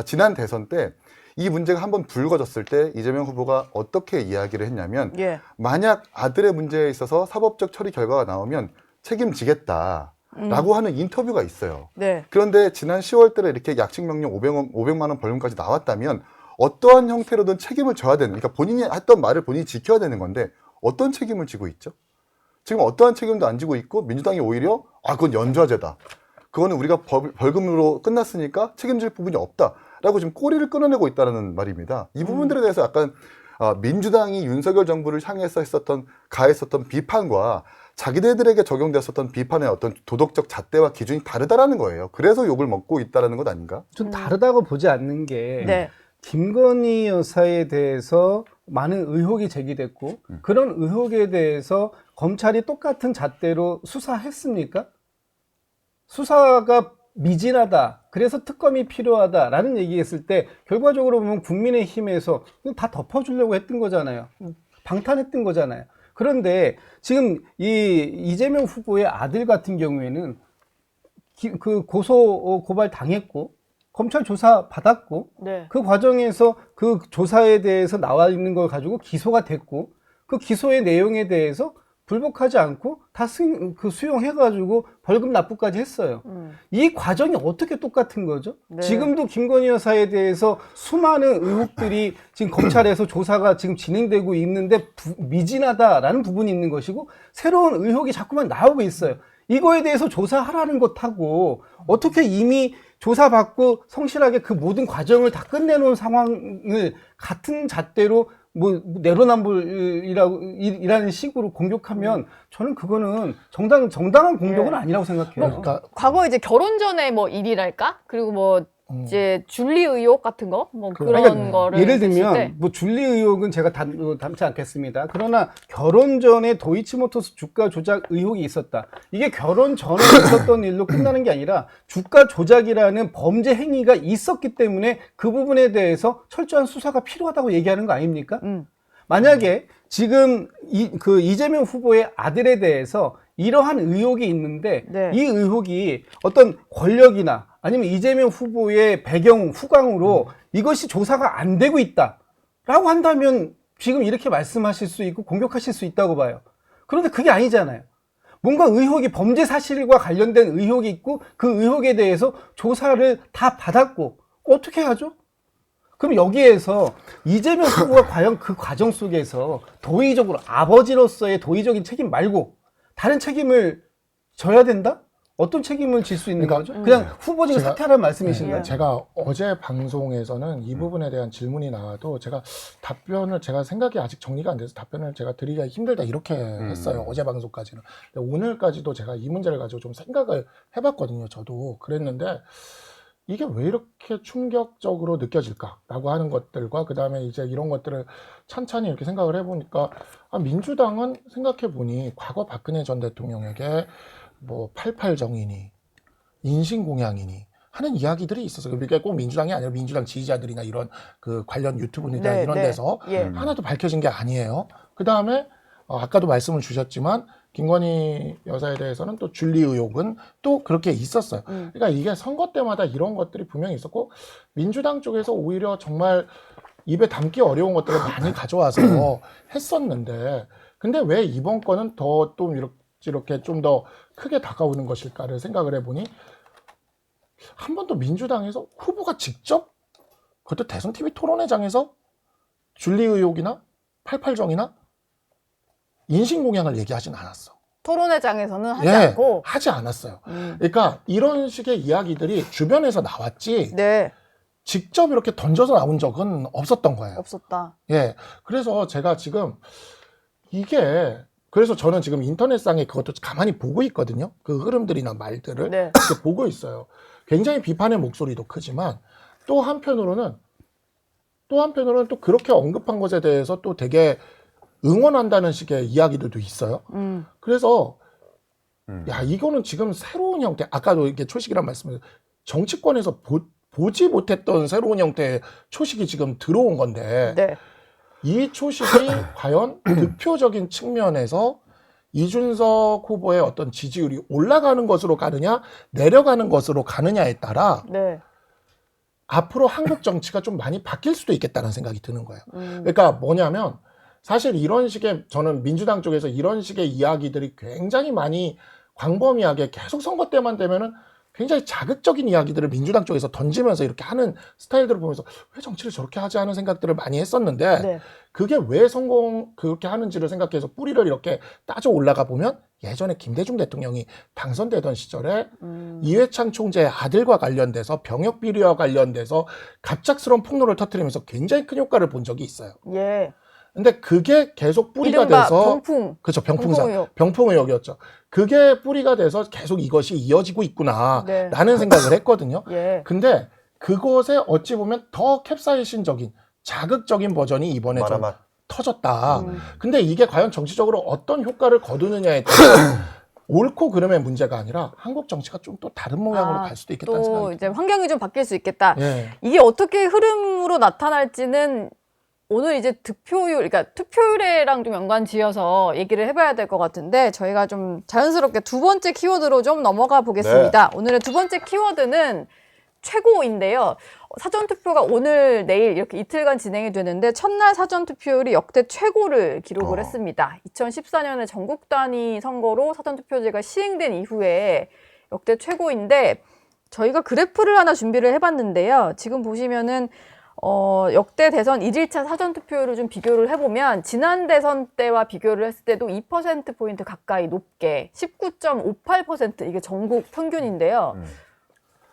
지난 대선 때 이 문제가 한번 불거졌을 때 이재명 후보가 어떻게 이야기를 했냐면, 예. 만약 아들의 문제에 있어서 사법적 처리 결과가 나오면 책임지겠다라고 하는 인터뷰가 있어요. 네. 그런데 지난 10월 달에 이렇게 약식명령 500만 원 벌금까지 나왔다면 어떠한 형태로든 책임을 져야 되는, 그러니까 본인이 했던 말을 본인이 지켜야 되는 건데 어떤 책임을 지고 있죠? 지금 어떠한 책임도 안 지고 있고, 민주당이 오히려 그건 연좌제다, 그거는 우리가 벌금으로 끝났으니까 책임질 부분이 없다라고 지금 꼬리를 끊어내고 있다는 말입니다. 이 부분들에 대해서 약간 민주당이 윤석열 정부를 향해서 가했었던 비판과 자기들에게 적용됐었던 비판의 어떤 도덕적 잣대와 기준이 다르다라는 거예요. 그래서 욕을 먹고 있다라는 것 아닌가? 좀 다르다고 보지 않는 게 네. 김건희 여사에 대해서 많은 의혹이 제기됐고 그런 의혹에 대해서 검찰이 똑같은 잣대로 수사했습니까? 수사가 미진하다. 그래서 특검이 필요하다라는 얘기했을 때 결과적으로 보면 국민의힘에서 다 덮어주려고 했던 거잖아요. 방탄했던 거잖아요. 그런데 지금 이재명 후보의 아들 같은 경우에는 그 고소 고발 당했고 검찰 조사 받았고 네. 그 과정에서 그 조사에 대해서 나와 있는 걸 가지고 기소가 됐고 그 기소의 내용에 대해서 불복하지 않고 다 수용해가지고 벌금 납부까지 했어요. 이 과정이 어떻게 똑같은 거죠? 네. 지금도 김건희 여사에 대해서 수많은 의혹들이 지금 검찰에서 조사가 지금 진행되고 있는데 미진하다라는 부분이 있는 것이고 새로운 의혹이 자꾸만 나오고 있어요. 이거에 대해서 조사하라는 것하고 어떻게 이미 조사받고 성실하게 그 모든 과정을 다 끝내놓은 상황을 같은 잣대로 뭐 내로남불이라는 식으로 공격하면 저는 그거는 정당한 공격은 예. 아니라고 생각해요. 그러니까 과거 이제 결혼 전에 뭐 일이랄까? 그리고 뭐 이제 줄리 의혹 같은 거 뭐 그런 그러니까 거를 예를 했을 들면 때. 뭐 줄리 의혹은 제가 담지 않겠습니다. 그러나 결혼 전에 도이치모터스 주가 조작 의혹이 있었다. 이게 결혼 전에 있었던 일로 끝나는 게 아니라 주가 조작이라는 범죄 행위가 있었기 때문에 그 부분에 대해서 철저한 수사가 필요하다고 얘기하는 거 아닙니까? 만약에 지금 이재명 후보의 아들에 대해서 이러한 의혹이 있는데 네. 이 의혹이 어떤 권력이나 아니면 이재명 후보의 배경 후광으로 이것이 조사가 안 되고 있다라고 한다면 지금 이렇게 말씀하실 수 있고 공격하실 수 있다고 봐요. 그런데 그게 아니잖아요. 뭔가 의혹이 범죄 사실과 관련된 의혹이 있고 그 의혹에 대해서 조사를 다 받았고 어떻게 하죠? 그럼 여기에서 이재명 후보가 과연 그 과정 속에서 도의적으로 아버지로서의 도의적인 책임 말고 다른 책임을 져야 된다? 어떤 책임을 질 수 있는 그러니까, 거죠? 그냥 후보직을 제가- 사퇴하라는 말씀이신가요? 네. 제가 어제 방송에서는 이 부분에 대한 질문이 나와도 제가 제가 생각이 아직 정리가 안 돼서 답변을 제가 드리기가 힘들다 이렇게 했어요. 어제 방송까지는. 근데 오늘까지도 제가 이 문제를 가지고 좀 생각을 해봤거든요. 저도 그랬는데 이게 왜 이렇게 충격적으로 느껴질까라고 하는 것들과 그 다음에 이제 이런 것들을 찬찬히 이렇게 생각을 해보니까 민주당은 생각해보니 과거 박근혜 전 대통령에게 뭐 88 정인이 인신공양이니 하는 이야기들이 있었어요. 그게 꼭 민주당이 아니라 민주당 지지자들이나 이런 그 관련 유튜브나 네, 이런 네. 데서 예. 하나도 밝혀진 게 아니에요. 그 다음에 아까도 말씀을 주셨지만 김건희 여사에 대해서는 또 줄리 의혹은 또 그렇게 있었어요. 그러니까 이게 선거 때마다 이런 것들이 분명히 있었고 민주당 쪽에서 오히려 정말 입에 담기 어려운 것들을 많이 가져와서 했었는데 근데 왜 이번 건은 더 또 이렇게 좀 더 크게 다가오는 것일까를 생각을 해보니 한 번도 민주당에서 후보가 직접 그것도 대선 TV 토론회장에서 줄리 의혹이나 88정이나 인신공양을 얘기하진 않았어. 토론회장에서는 하지 예, 않고. 하지 않았어요. 그러니까 이런 식의 이야기들이 주변에서 나왔지 네. 직접 이렇게 던져서 나온 적은 없었던 거예요. 없었다. 예. 그래서 제가 지금 그래서 저는 지금 인터넷상에 그것도 가만히 보고 있거든요. 그 흐름들이나 말들을 네. 이렇게 보고 있어요. 굉장히 비판의 목소리도 크지만 또 한편으로는 또 그렇게 언급한 것에 대해서 또 되게 응원한다는 식의 이야기들도 있어요. 그래서 야 이거는 지금 새로운 형태, 아까도 이렇게 초식이란 말씀을 정치권에서 보지 못했던 새로운 형태의 초식이 지금 들어온 건데 네. 이 초식이 과연 득표적인 측면에서 이준석 후보의 어떤 지지율이 올라가는 것으로 가느냐 내려가는 것으로 가느냐에 따라 네. 앞으로 한국 정치가 좀 많이 바뀔 수도 있겠다는 생각이 드는 거예요. 그러니까 뭐냐면 사실 이런 식의 저는 민주당 쪽에서 이런 식의 이야기들이 굉장히 많이 광범위하게 계속 선거 때만 되면은 굉장히 자극적인 이야기들을 민주당 쪽에서 던지면서 이렇게 하는 스타일들을 보면서 왜 정치를 저렇게 하지 하는 생각들을 많이 했었는데 네. 그게 왜 그렇게 하는지를 생각해서 뿌리를 이렇게 따져 올라가 보면 예전에 김대중 대통령이 당선되던 시절에 이회창 총재의 아들과 관련돼서 병역 비리와 관련돼서 갑작스러운 폭로를 터뜨리면서 굉장히 큰 효과를 본 적이 있어요. 예. 근데 그게 계속 뿌리가 이른바 돼서 병풍. 그렇죠. 병풍사. 병풍의혹. 병풍의혹이었죠. 그게 뿌리가 돼서 계속 이것이 이어지고 있구나 네. 라는 생각을 했거든요. 예. 근데 그것에 어찌 보면 더 캡사이신적인 자극적인 버전이 이번에 좀 마라맛. 터졌다. 음. 근데 이게 과연 정치적으로 어떤 효과를 거두느냐에 따라서 옳고 그름의 문제가 아니라 한국 정치가 좀 또 다른 모양으로 갈 수도 있겠다는 또 생각이 이제 환경이 좀 바뀔 수 있겠다. 예. 이게 어떻게 흐름으로 나타날지는 오늘 이제 득표율, 그러니까 투표율이랑 좀 연관 지어서 얘기를 해봐야 될 것 같은데 저희가 좀 자연스럽게 두 번째 키워드로 좀 넘어가 보겠습니다. 오늘의 두 번째 키워드는 최고인데요. 사전투표가 오늘, 내일 이렇게 이틀간 진행이 되는데 첫날 사전투표율이 역대 최고를 기록을 했습니다. 2014년에 전국 단위 선거로 사전투표제가 시행된 이후에 역대 최고인데 저희가 그래프를 하나 준비를 해봤는데요. 지금 보시면은 역대 대선 1일차 사전투표율을 좀 비교를 해보면 지난 대선 때와 비교를 했을 때도 2%포인트 가까이 높게 19.58% 이게 전국 평균인데요.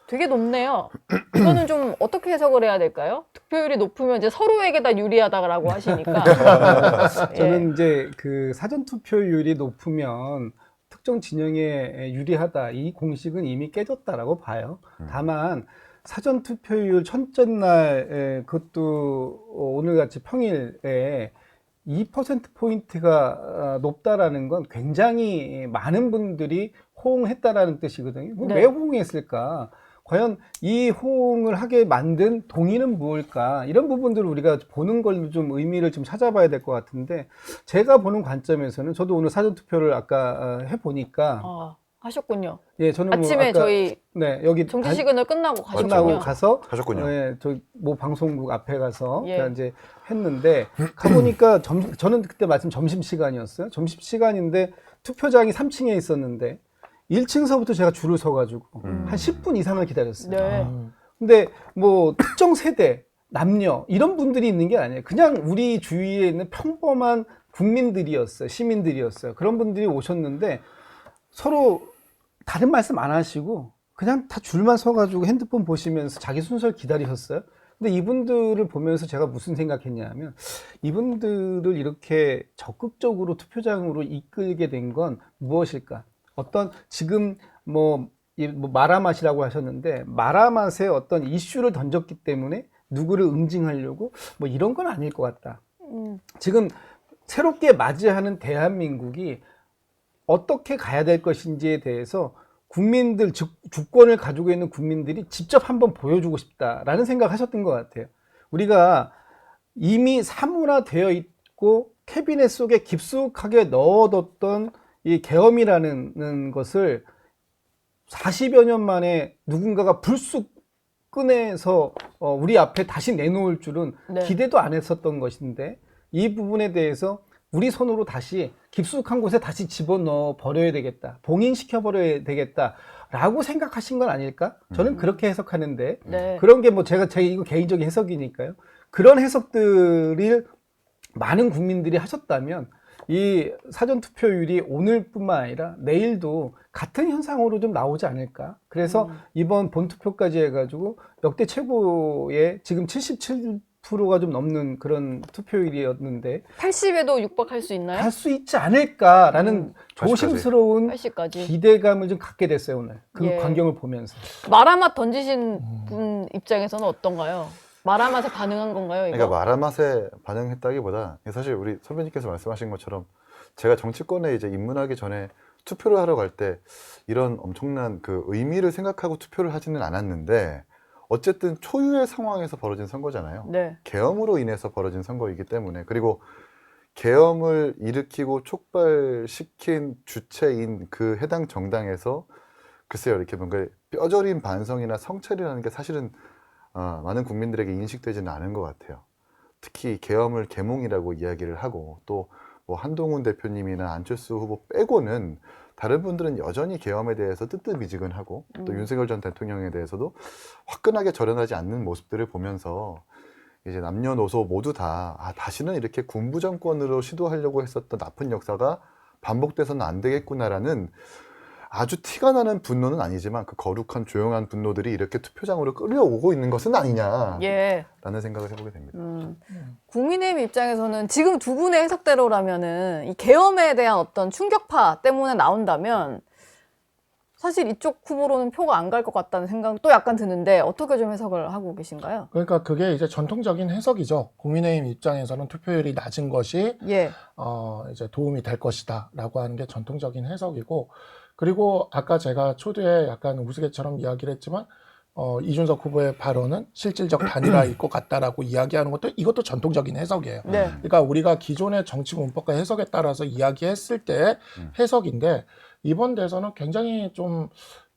되게 높네요. 이거는 좀 어떻게 해석을 해야 될까요? 득표율이 높으면 이제 서로에게 다 유리하다라고 하시니까. 예. 저는 이제 그 사전 투표율이 높으면 특정 진영에 유리하다 이 공식은 이미 깨졌다라고 봐요. 다만 사전 투표율 첫째 그것도 오늘같이 평일에 2%포인트가 높다라는 건 굉장히 많은 분들이 호응했다라는 뜻이거든요. 네. 왜 호응했을까? 과연 이 호응을 하게 만든 동의는 무엇일까? 이런 부분들을 우리가 보는 걸로 좀 의미를 좀 찾아봐야 될 것 같은데, 제가 보는 관점에서는 저도 오늘 사전투표를 아까 해보니까, 하셨군요. 예, 저는 아침에 아까, 저희 네, 여기 정치 시그널 끝나고 가셨군요. 끝나고 가서 하셨군요. 예, 저 방송국 앞에 가서 예. 제가 이제 했는데 가보니까 저는 그때 마침 점심 시간이었어요. 점심 시간인데 투표장이 3층에 있었는데 1층서부터 제가 줄을 서가지고 한 10분 이상을 기다렸어요. 네. 근데 뭐 특정 세대, 남녀 이런 분들이 있는 게 아니에요. 그냥 우리 주위에 있는 평범한 국민들이었어요. 시민들이었어요. 그런 분들이 오셨는데 서로 다른 말씀 안 하시고 그냥 다 줄만 서가지고 핸드폰 보시면서 자기 순서를 기다리셨어요. 근데 이분들을 보면서 제가 무슨 생각했냐면 이분들을 이렇게 적극적으로 투표장으로 이끌게 된 건 무엇일까? 어떤 지금 뭐 마라맛이라고 하셨는데 마라맛에 어떤 이슈를 던졌기 때문에 누구를 응징하려고 뭐 이런 건 아닐 것 같다. 지금 새롭게 맞이하는 대한민국이 어떻게 가야 될 것인지에 대해서 국민들, 주권을 가지고 있는 국민들이 직접 한번 보여주고 싶다라는 생각을 하셨던 것 같아요. 우리가 이미 사문화되어 있고 캐비넷 속에 깊숙하게 넣어뒀던 이 계엄이라는 것을 40여 년 만에 누군가가 불쑥 꺼내서 우리 앞에 다시 내놓을 줄은 네. 기대도 안 했었던 것인데 이 부분에 대해서 우리 손으로 다시 깊숙한 곳에 다시 집어넣어 버려야 되겠다. 봉인시켜 버려야 되겠다. 라고 생각하신 건 아닐까? 저는 그렇게 해석하는데 네. 그런 게 뭐 제가 이거 개인적인 해석이니까요. 그런 해석들을 많은 국민들이 하셨다면 이 사전투표율이 오늘뿐만 아니라 내일도 같은 현상으로 좀 나오지 않을까. 그래서 이번 본투표까지 해가지고 역대 최고의 지금 77%가 좀 넘는 그런 투표율이었는데 80에도 육박할 수 있나요? 갈 수 있지 않을까라는 80까지. 조심스러운 80까지. 기대감을 좀 갖게 됐어요 오늘 그 예. 광경을 보면서. 마라맛 던지신 분 입장에서는 어떤가요? 마라맛에 반응한 건가요, 이거? 그러니까 마라맛에 반응했다기보다 사실 우리 선배님께서 말씀하신 것처럼 제가 정치권에 이제 입문하기 전에 투표를 하러 갈 때 이런 엄청난 그 의미를 생각하고 투표를 하지는 않았는데 어쨌든 초유의 상황에서 벌어진 선거잖아요. 네. 계엄으로 인해서 벌어진 선거이기 때문에 그리고 계엄을 일으키고 촉발시킨 주체인 그 해당 정당에서 글쎄요 이렇게 뭔가 뼈저린 반성이나 성찰이라는 게 사실은 많은 국민들에게 인식되지는 않은 것 같아요. 특히 계엄을 계몽이라고 이야기를 하고 또 뭐 한동훈 대표님이나 안철수 후보 빼고는 다른 분들은 여전히 계엄에 대해서 뜨뜻미지근하고 또 윤석열 전 대통령에 대해서도 화끈하게 절연하지 않는 모습들을 보면서 이제 남녀노소 모두 다 다시는 이렇게 군부 정권으로 시도하려고 했었던 나쁜 역사가 반복돼서는 안 되겠구나라는 아주 티가 나는 분노는 아니지만 그 거룩한 조용한 분노들이 이렇게 투표장으로 끌려오고 있는 것은 아니냐라는 예. 생각을 해보게 됩니다. 국민의힘 입장에서는 지금 두 분의 해석대로라면은 이 계엄에 대한 어떤 충격파 때문에 나온다면 사실 이쪽 후보로는 표가 안 갈 것 같다는 생각도 약간 드는데 어떻게 좀 해석을 하고 계신가요? 그러니까 그게 이제 전통적인 해석이죠. 국민의힘 입장에서는 투표율이 낮은 것이 예. 이제 도움이 될 것이다라고 하는 게 전통적인 해석이고, 그리고 아까 제가 초두에 약간 우스갯처럼 이야기를 했지만 이준석 후보의 발언은 실질적 단일화일 것 같다라고 이야기하는 것도 이것도 전통적인 해석이에요. 네. 그러니까 우리가 기존의 정치 문법과 해석에 따라서 이야기했을 때 해석인데, 이번 대선은 굉장히 좀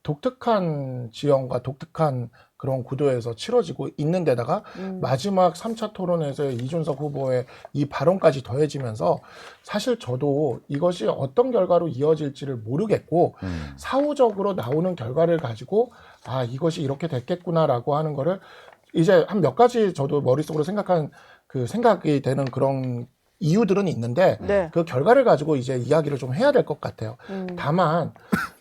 독특한 지형과 독특한 그런 구도에서 치러지고 있는 데다가 마지막 3차 토론에서의 이준석 후보의 이 발언까지 더해지면서 사실 저도 이것이 어떤 결과로 이어질지를 모르겠고 사후적으로 나오는 결과를 가지고 아, 이것이 이렇게 됐겠구나라고 하는 거를 이제 한 몇 가지 저도 머릿속으로 생각한 그 생각이 되는 그런 이유들은 있는데 네. 그 결과를 가지고 이제 이야기를 좀 해야 될 것 같아요. 다만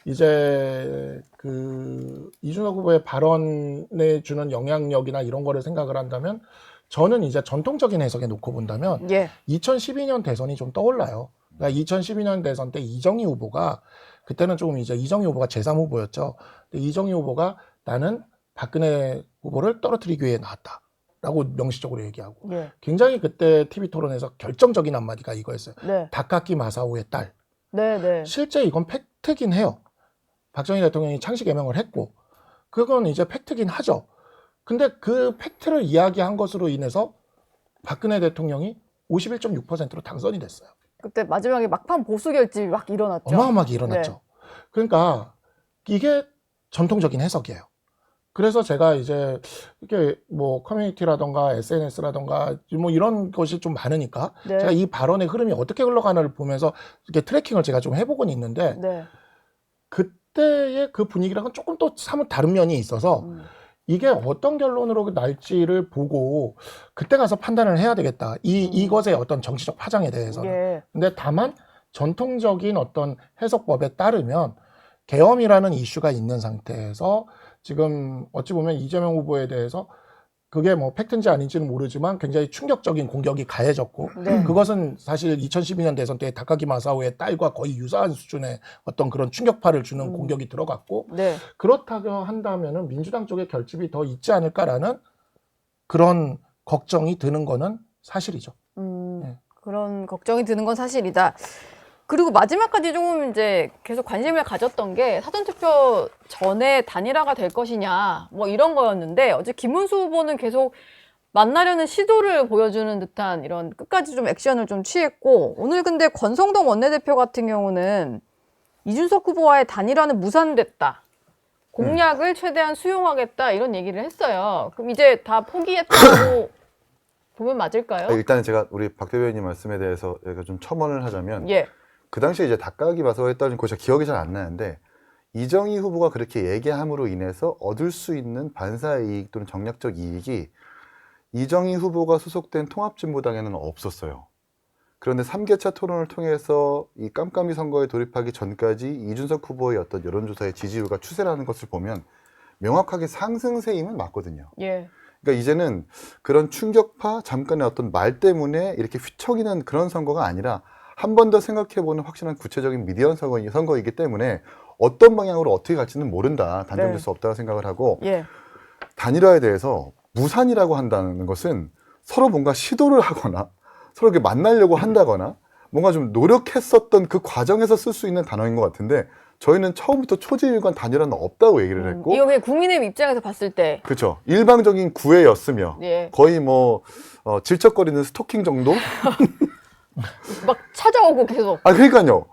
이제 그 이준석 후보의 발언에 주는 영향력이나 이런 거를 생각을 한다면 저는 이제 전통적인 해석에 놓고 본다면 예. 2012년 대선이 좀 떠올라요. 그러니까 2012년 대선 때 이정희 후보가 그때는 조금 이제 이정희 후보가 제3후보였죠. 근데 이정희 후보가 나는 박근혜 후보를 떨어뜨리기 위해 나왔다. 라고 명시적으로 얘기하고 예. 굉장히 그때 TV 토론에서 결정적인 한마디가 이거였어요. 네. 다카키 마사오의 딸. 네, 네. 실제 이건 팩트긴 해요. 박정희 대통령이 창씨 개명을 했고 그건 이제 팩트긴 하죠. 근데 그 팩트를 이야기한 것으로 인해서 박근혜 대통령이 51.6%로 당선이 됐어요. 그때 마지막에 막판 보수 결집이 막 일어났죠. 어마어마하게 일어났죠. 그러니까 이게 전통적인 해석이에요. 그래서 제가 이제 이게 뭐 커뮤니티라던가 SNS라던가 뭐 이런 것이 좀 많으니까 네. 제가 이 발언의 흐름이 어떻게 흘러가는를 보면서 이렇게 트래킹을 제가 좀 해보곤 있는데 네. 그때의 그 분위기랑은 조금 또 사뭇 다른 면이 있어서 이게 어떤 결론으로 날지를 보고 그때 가서 판단을 해야 되겠다. 이것의 어떤 정치적 파장에 대해서는. 예. 근데 다만 전통적인 어떤 해석법에 따르면 계엄이라는 이슈가 있는 상태에서 지금 어찌 보면 이재명 후보에 대해서 그게 뭐 팩트인지 아닌지는 모르지만 굉장히 충격적인 공격이 가해졌고 네. 그것은 사실 2012년 대선 때 다카기 마사오의 딸과 거의 유사한 수준의 어떤 그런 충격파를 주는 공격이 들어갔고 네. 그렇다고 한다면은 민주당 쪽에 결집이 더 있지 않을까라는 그런 걱정이 드는 거는 사실이죠. 네. 그런 걱정이 드는 건 사실이다. 그리고 마지막까지 조금 이제 계속 관심을 가졌던 게 사전투표 전에 단일화가 될 것이냐 뭐 이런 거였는데 어제 김문수 후보는 계속 만나려는 시도를 보여주는 듯한 이런 끝까지 좀 액션을 좀 취했고 오늘 근데 권성동 원내대표 같은 경우는 이준석 후보와의 단일화는 무산됐다. 공약을 최대한 수용하겠다 이런 얘기를 했어요. 그럼 이제 다 포기했다고 보면 맞을까요? 일단은 제가 우리 박 대변인 말씀에 대해서 여기가 좀 첨언을 하자면 예. 그 당시에 이제 닭가기 마사오 했다는 거 제가 기억이 잘 안 나는데 이정희 후보가 그렇게 얘기함으로 인해서 얻을 수 있는 반사 이익 또는 정략적 이익이 이정희 후보가 소속된 통합진보당에는 없었어요. 그런데 3개차 토론을 통해서 이 깜깜이 선거에 돌입하기 전까지 이준석 후보의 어떤 여론조사의 지지율과 추세라는 것을 보면 명확하게 상승세임은 맞거든요. 예. 그러니까 이제는 그런 충격파 잠깐의 어떤 말 때문에 이렇게 휘청이는 그런 선거가 아니라 한 번 더 생각해보는 확실한 구체적인 미디어 선거이기 때문에 어떤 방향으로 어떻게 갈지는 모른다. 단정될 네. 수 없다고 생각을 하고 예. 단일화에 대해서 무산이라고 한다는 것은 서로 뭔가 시도를 하거나 서로 이렇게 만나려고 한다거나 뭔가 좀 노력했었던 그 과정에서 쓸 수 있는 단어인 것 같은데 저희는 처음부터 초지일관 단일화는 없다고 얘기를 했고 이거 그냥 국민의힘 입장에서 봤을 때 그렇죠. 일방적인 구애였으며 예. 거의 뭐 질척거리는 스토킹 정도? 막 찾아오고 계속 아 그러니까요.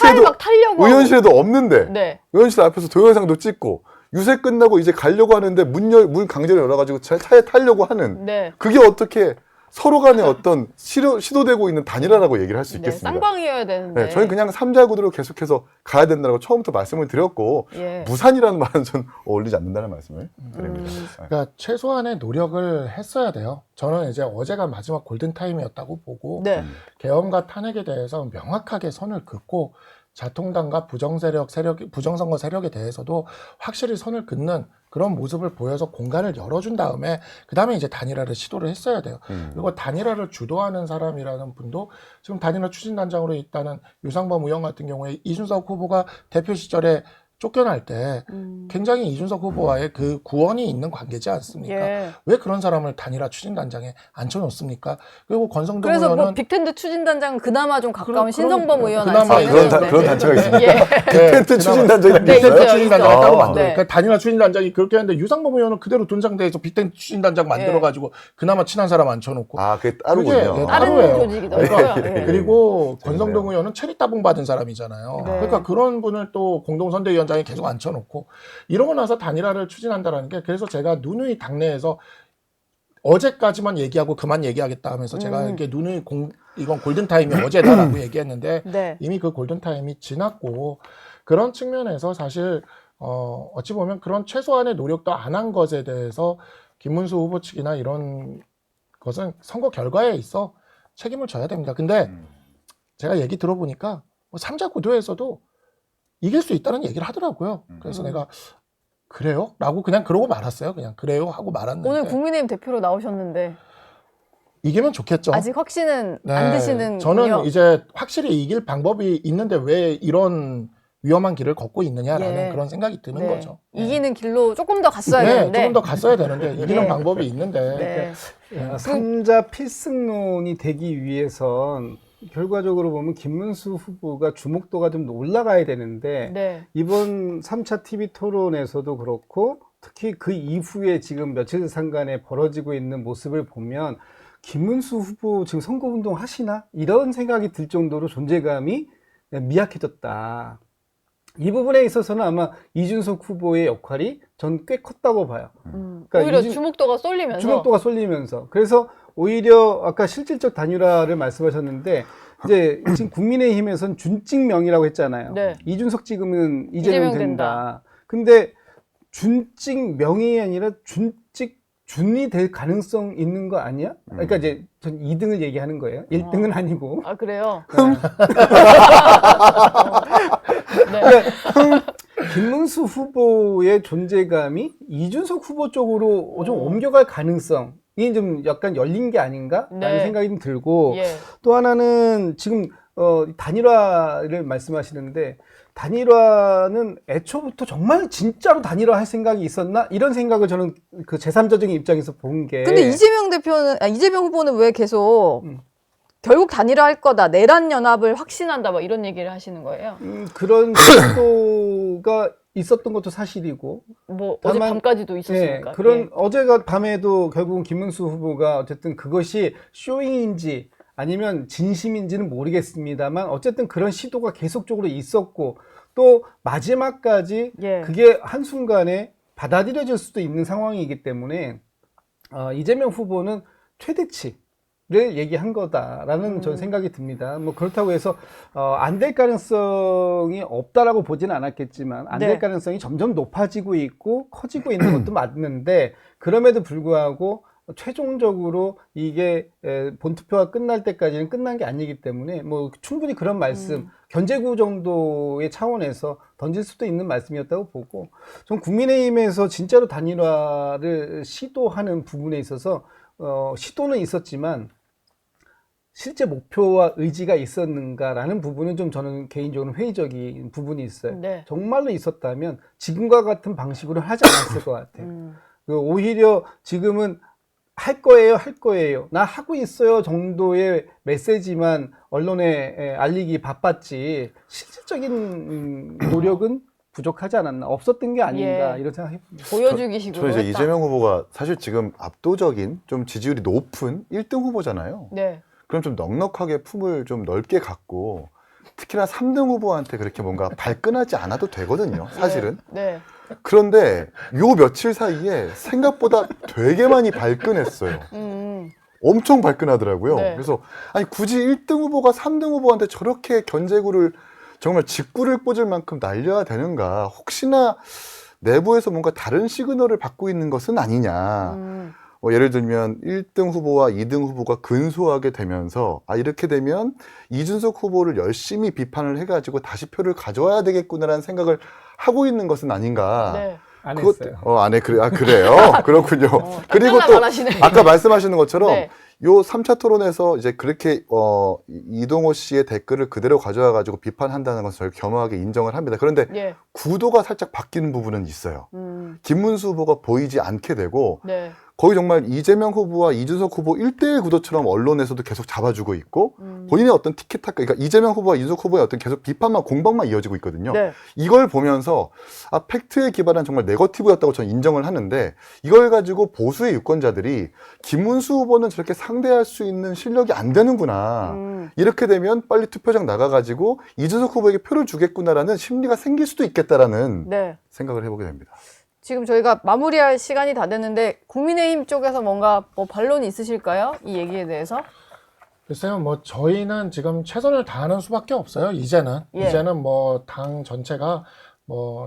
차에 막 타려고 의원실에도 없는데 네. 의원실 앞에서 동영상도 찍고 유세 끝나고 이제 가려고 하는데 문 강제로 열어가지고 차에 타려고 하는 네. 그게 어떻게 서로 간에 어떤 시도되고 있는 단일화라고 얘기를 할 수 네. 있겠습니다. 쌍방이어야 되는데. 네, 저희는 그냥 3자 구도로 계속해서 가야 된다고 처음부터 말씀을 드렸고 예. 무산이라는 말은 전 어울리지 않는다는 말씀을 드립니다. 네. 그러니까 최소한의 노력을 했어야 돼요. 저는 이제 어제가 마지막 골든타임이었다고 보고 네. 계엄과 탄핵에 대해서 명확하게 선을 긋고 자통당과 부정선거 세력에 대해서도 확실히 선을 긋는 그런 모습을 보여서 공간을 열어준 다음에 그 다음에 이제 단일화를 시도를 했어야 돼요. 그리고 단일화를 주도하는 사람이라는 분도 지금 단일화 추진단장으로 있다는 유상범 의원 같은 경우에 이준석 후보가 대표 시절에 쫓겨날 때 굉장히 이준석 후보와의 그 구원이 있는 관계지 않습니까? 예. 왜 그런 사람을 단일화 추진단장에 앉혀놓습니까? 그리고 권성동 그래서 의원은 뭐 빅텐트 추진단장은 그나마 좀 가까운 그럼- 신성범 의원 그나마 아니에요? 그런 단체가 있습니다. 예. 빅텐트 추진단장이 네, 있어요? 있어요. 추진단장을 있어요. 따로 만들어요. 네. 그러니까 단일화 추진단장이 그렇게 하는데 유상범 의원은 그대로 돈장대에서 빅텐트 추진단장 만들어가지고 그나마 친한 사람 앉혀놓고 아, 그게 따로군요. 그게, 예, 다른 따로예요. 조직이더라고요. 예. 예. 그리고 재밌네요. 권성동 의원은 체리 따봉 받은 사람이잖아요. 네. 그러니까 그런 분을 또 공동선대위원장에 계속 앉혀놓고 이러고 나서 단일화를 추진한다라는 게 그래서 제가 누누이 당내에서 어제까지만 얘기하고 그만 얘기하겠다 하면서 제가 이렇게 누누이 이건 골든타임이 어제다라고 얘기했는데 네. 이미 그 골든타임이 지났고 그런 측면에서 사실 어찌 보면 그런 최소한의 노력도 안 한 것에 대해서 김문수 후보 측이나 이런 것은 선거 결과에 있어 책임을 져야 됩니다. 근데 제가 얘기 들어보니까 뭐 3자 구도에서도 이길 수 있다는 얘기를 하더라고요. 그래서 내가 그래요? 라고 그냥 그러고 말았어요. 그냥 그래요? 하고 말았는데 오늘 국민의힘 대표로 나오셨는데 이기면 좋겠죠. 아직 확신은 네, 안 드시는군요. 저는 이제 확실히 이길 방법이 있는데 왜 이런 위험한 길을 걷고 있느냐라는 예. 그런 생각이 드는 네. 거죠. 이기는 길로 조금 더 갔어야 네, 되는데. 조금 더 갔어야 되는데 이기는 예. 방법이 있는데 네. 삼자 필승론이 되기 위해선 결과적으로 보면 김문수 후보가 주목도가 좀 올라가야 되는데 네. 이번 3차 TV 토론에서도 그렇고 특히 그 이후에 지금 며칠 상간에 벌어지고 있는 모습을 보면 김문수 후보 지금 선거운동 하시나? 이런 생각이 들 정도로 존재감이 미약해졌다. 이 부분에 있어서는 아마 이준석 후보의 역할이 전 꽤 컸다고 봐요. 그러니까 오히려 주목도가 쏠리면서. 주목도가 쏠리면서. 그래서 오히려 아까 실질적 단일화를 말씀하셨는데 이제 지금 국민의힘에선 준찍명이라고 했잖아요. 네. 이준석 찍으면 이재명 이재명 된다. 근데 준찍명이 아니라 준이 될 가능성 있는 거 아니야? 그러니까 이제 전 2등을 얘기하는 거예요. 1등은 아니고. 아, 그래요? 네. 김문수 후보의 존재감이 이준석 후보 쪽으로 좀 옮겨갈 가능성이 좀 약간 열린 게 아닌가라는 네. 생각이 좀 들고 예. 또 하나는 지금 단일화를 말씀하시는데 단일화는 애초부터 정말 진짜로 단일화 할 생각이 있었나? 이런 생각을 저는 그 제3자적인 입장에서 본 게. 근데 이재명 후보는 왜 계속 결국 단일화할 거다, 내란 연합을 확신한다, 뭐 이런 얘기를 하시는 거예요? 그런 정도가 있었던 것도 사실이고. 뭐 다만, 어젯밤까지도 네, 있었으니까. 그런 어제가 밤에도 결국은 김문수 후보가 어쨌든 그것이 쇼잉인지 아니면 진심인지는 모르겠습니다만 어쨌든 그런 시도가 계속적으로 있었고 또 마지막까지 예. 그게 한순간에 받아들여질 수도 있는 상황이기 때문에 이재명 후보는 최대치를 얘기한 거다라는 저는 생각이 듭니다. 뭐 그렇다고 해서 안 될 가능성이 없다라고 보지는 않았겠지만 안 될 네. 가능성이 점점 높아지고 있고 커지고 있는 것도 맞는데 그럼에도 불구하고 최종적으로 이게 본투표가 끝날 때까지는 끝난 게 아니기 때문에 뭐 충분히 그런 말씀 견제구 정도의 차원에서 던질 수도 있는 말씀이었다고 보고 전 국민의힘에서 진짜로 단일화를 시도하는 부분에 있어서 시도는 있었지만 실제 목표와 의지가 있었는가라는 부분은 좀 저는 개인적으로 회의적인 부분이 있어요. 네. 정말로 있었다면 지금과 같은 방식으로 하지 않았을 것 같아요. 오히려 지금은 할 거예요. 나 하고 있어요 정도의 메시지만 언론에 알리기 바빴지 실질적인 노력은 부족하지 않았나 없었던 게 아닌가 예. 이런 생각해봅니다. 보여주기 식으로 저는 이제 했다. 이재명 후보가 사실 지금 압도적인 좀 지지율이 높은 1등 후보잖아요. 네. 그럼 좀 넉넉하게 품을 좀 넓게 갖고 특히나 3등 후보한테 그렇게 뭔가 발끈하지 않아도 되거든요. 사실은. 네. 그런데 요 며칠 사이에 생각보다 되게 많이 발끈했어요. 엄청 발끈하더라고요. 네. 그래서 아니 굳이 1등 후보가 3등 후보한테 저렇게 견제구를 정말 직구를 꽂을 만큼 날려야 되는가? 혹시나 내부에서 뭔가 다른 시그널을 받고 있는 것은 아니냐? 예를 들면 1등 후보와 2등 후보가 근소하게 되면서 이렇게 되면 이준석 후보를 열심히 비판을 해가지고 다시 표를 가져와야 되겠구나라는 생각을 하고 있는 것은 아닌가. 네. 안 했어요. 안 해. 그래요? 그렇군요. 그리고 딱 또 잘하시네. 아까 말씀하시는 것처럼 네. 요 3차 토론에서 이제 그렇게 이동호 씨의 댓글을 그대로 가져와 가지고 비판한다는 것을 저희 겸허하게 인정을 합니다. 그런데 예. 구도가 살짝 바뀌는 부분은 있어요. 김문수 후보가 보이지 않게 되고 네. 거의 정말 이재명 후보와 이준석 후보 1대1 구도처럼 언론에서도 계속 잡아주고 있고 본인의 어떤 티키타카, 그러니까 이재명 후보와 이준석 후보의 어떤 계속 비판만 공방만 이어지고 있거든요. 네. 이걸 보면서 팩트에 기반한 정말 네거티브였다고 저는 인정을 하는데 이걸 가지고 보수의 유권자들이 김문수 후보는 저렇게 상대할 수 있는 실력이 안 되는구나. 이렇게 되면 빨리 투표장 나가가지고 이준석 후보에게 표를 주겠구나라는 심리가 생길 수도 있겠다라는 네. 생각을 해보게 됩니다. 지금 저희가 마무리할 시간이 다 됐는데 국민의힘 쪽에서 뭔가 반론이 있으실까요? 이 얘기에 대해서? 글쎄요, 저희는 지금 최선을 다하는 수밖에 없어요. 이제는 예. 당 전체가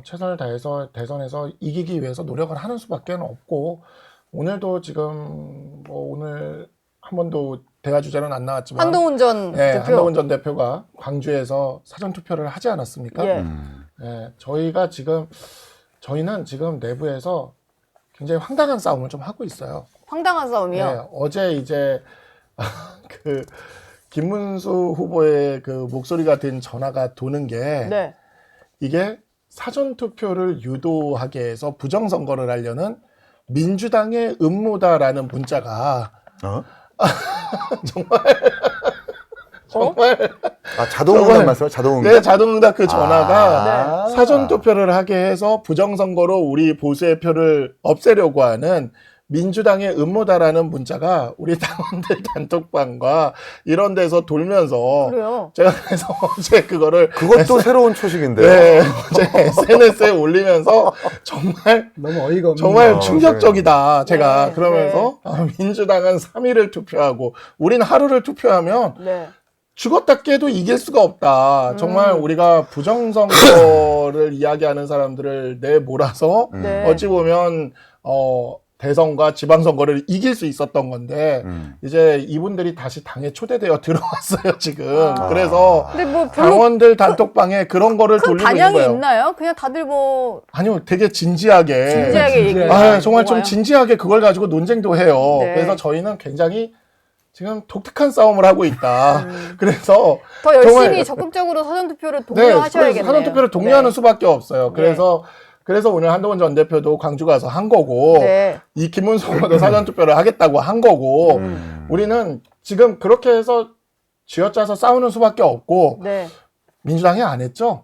최선을 다해서 대선에서 이기기 위해서 노력을 하는 수밖에 없고 오늘도 지금 오늘 한 번도 대화 주제는 안 나왔지만 한동훈 전 대표. 한동훈 전 대표가 광주에서 사전 투표를 하지 않았습니까? 예. 저희는 지금 내부에서 굉장히 황당한 싸움을 좀 하고 있어요. 황당한 싸움이요? 네, 어제 이제 김문수 후보의 목소리가 든 전화가 도는 게 네. 이게 사전 투표를 유도하게 해서 부정선거를 하려는 민주당의 음모다라는 문자가 정말 자동응답 말씀하세요? 자동응답? 네, 자동응답 그 전화가 네. 사전 투표를 하게 해서 부정선거로 우리 보수의 표를 없애려고 하는 민주당의 음모다라는 문자가 우리 당원들 단톡방과 이런 데서 돌면서 그래요. 제가 그래서 어제 그것도 새로운 초식인데요. 네, 어제 SNS에 올리면서 정말 너무 어이가 없는 정말 거. 충격적이다. 제가 네, 그러면서 민주당은 3일을 투표하고 우린 하루를 투표하면 네. 죽었다 깨도 이길 수가 없다. 정말 우리가 부정선거를 이야기하는 사람들을 내몰아서 네. 어찌 보면 대선과 지방선거를 이길 수 있었던 건데 이제 이분들이 다시 당에 초대되어 들어왔어요 지금. 그래서 근데 별로 당원들 단톡방에 그런 거를 큰 돌리고 있는 반향이 거예요. 있나요? 그냥 다들 아니요, 되게 진지하게 진지하게 얘기해요. 정말 좀 진지하게 그걸 가지고 논쟁도 해요. 네. 그래서 저희는 굉장히 지금 독특한 싸움을 하고 있다. 그래서 더 열심히 정말 적극적으로 사전투표를 그래서 독려하셔야겠네요. 사전투표를 독려하는 네. 수밖에 없어요. 그래서 오늘 한동훈 전 대표도 광주 가서 한 거고 네. 이 김문수 후보도 사전투표를 하겠다고 한 거고 우리는 지금 그렇게 해서 쥐어짜서 싸우는 수밖에 없고 네. 민주당이 안 했죠?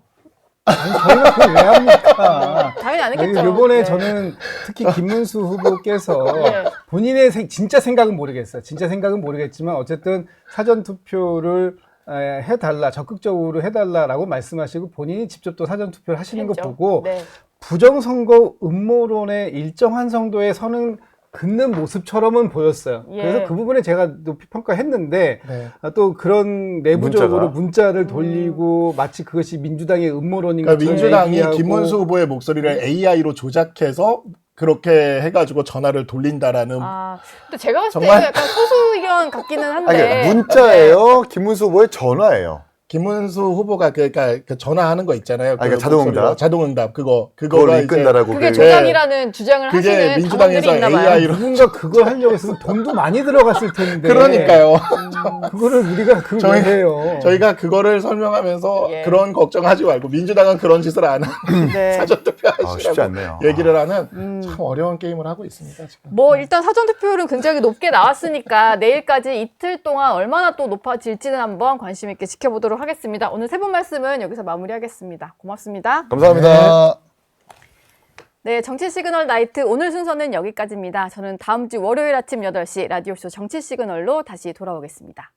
저희가 그걸 왜 합니까? 당연히 안 했겠죠. 이번에 네. 저는 특히 김문수 후보께서 네. 본인의 진짜 생각은 모르겠어요. 진짜 생각은 모르겠지만 어쨌든 사전 투표를 해달라, 적극적으로 해달라라고 말씀하시고 본인이 직접 또 사전 투표를 하시는 거 했죠. 보고 네. 부정선거 음모론의 일정한 정도의 선은 긋는 모습처럼은 보였어요. 예. 그래서 그 부분에 제가 높이 평가했는데 네. 또 그런 내부적으로 문자가? 문자를 돌리고 마치 그것이 민주당의 음모론인 그러니까 것처럼 민주당이 얘기하고 김문수 후보의 목소리를 AI로 조작해서 그렇게 해가지고 전화를 돌린다라는 또 제가 봤을 때 정말- 이거 약간 소수 의견 같기는 한데. 그러니까 문자예요? 김문수 후보의 전화예요? 김문수 후보가 그러니까 전화하는 거 있잖아요. 그러니까 자동응답? 목소리로. 자동응답 그거가 그걸 이제 이끈다라고. 그게 그게- 조작이라는 주장을 그게 하시는 민주당에서 당원들이 있나 봐요. AI로 누군가 그걸 하려고 했으면 돈도 많이 들어갔을 텐데. 그러니까요. 그거를 우리가 그걸 저희- 왜 해요? 저희가 그거를 설명하면서 예. 그런 걱정하지 말고 민주당은 그런 짓을 안 하는 네. 사전투표 쉽지 하시라고 않네요. 얘기를 하는 참 어려운 게임을 하고 있습니다. 지금. 일단 사전투표율은 굉장히 높게 나왔으니까 내일까지 이틀 동안 얼마나 또 높아질지는 한번 관심 있게 지켜보도록 하겠습니다. 오늘 세 분 말씀은 여기서 마무리하겠습니다. 고맙습니다. 감사합니다. 네, 정치 시그널 나이트 오늘 순서는 여기까지입니다. 저는 다음 주 월요일 아침 8시 라디오쇼 정치 시그널로 다시 돌아오겠습니다.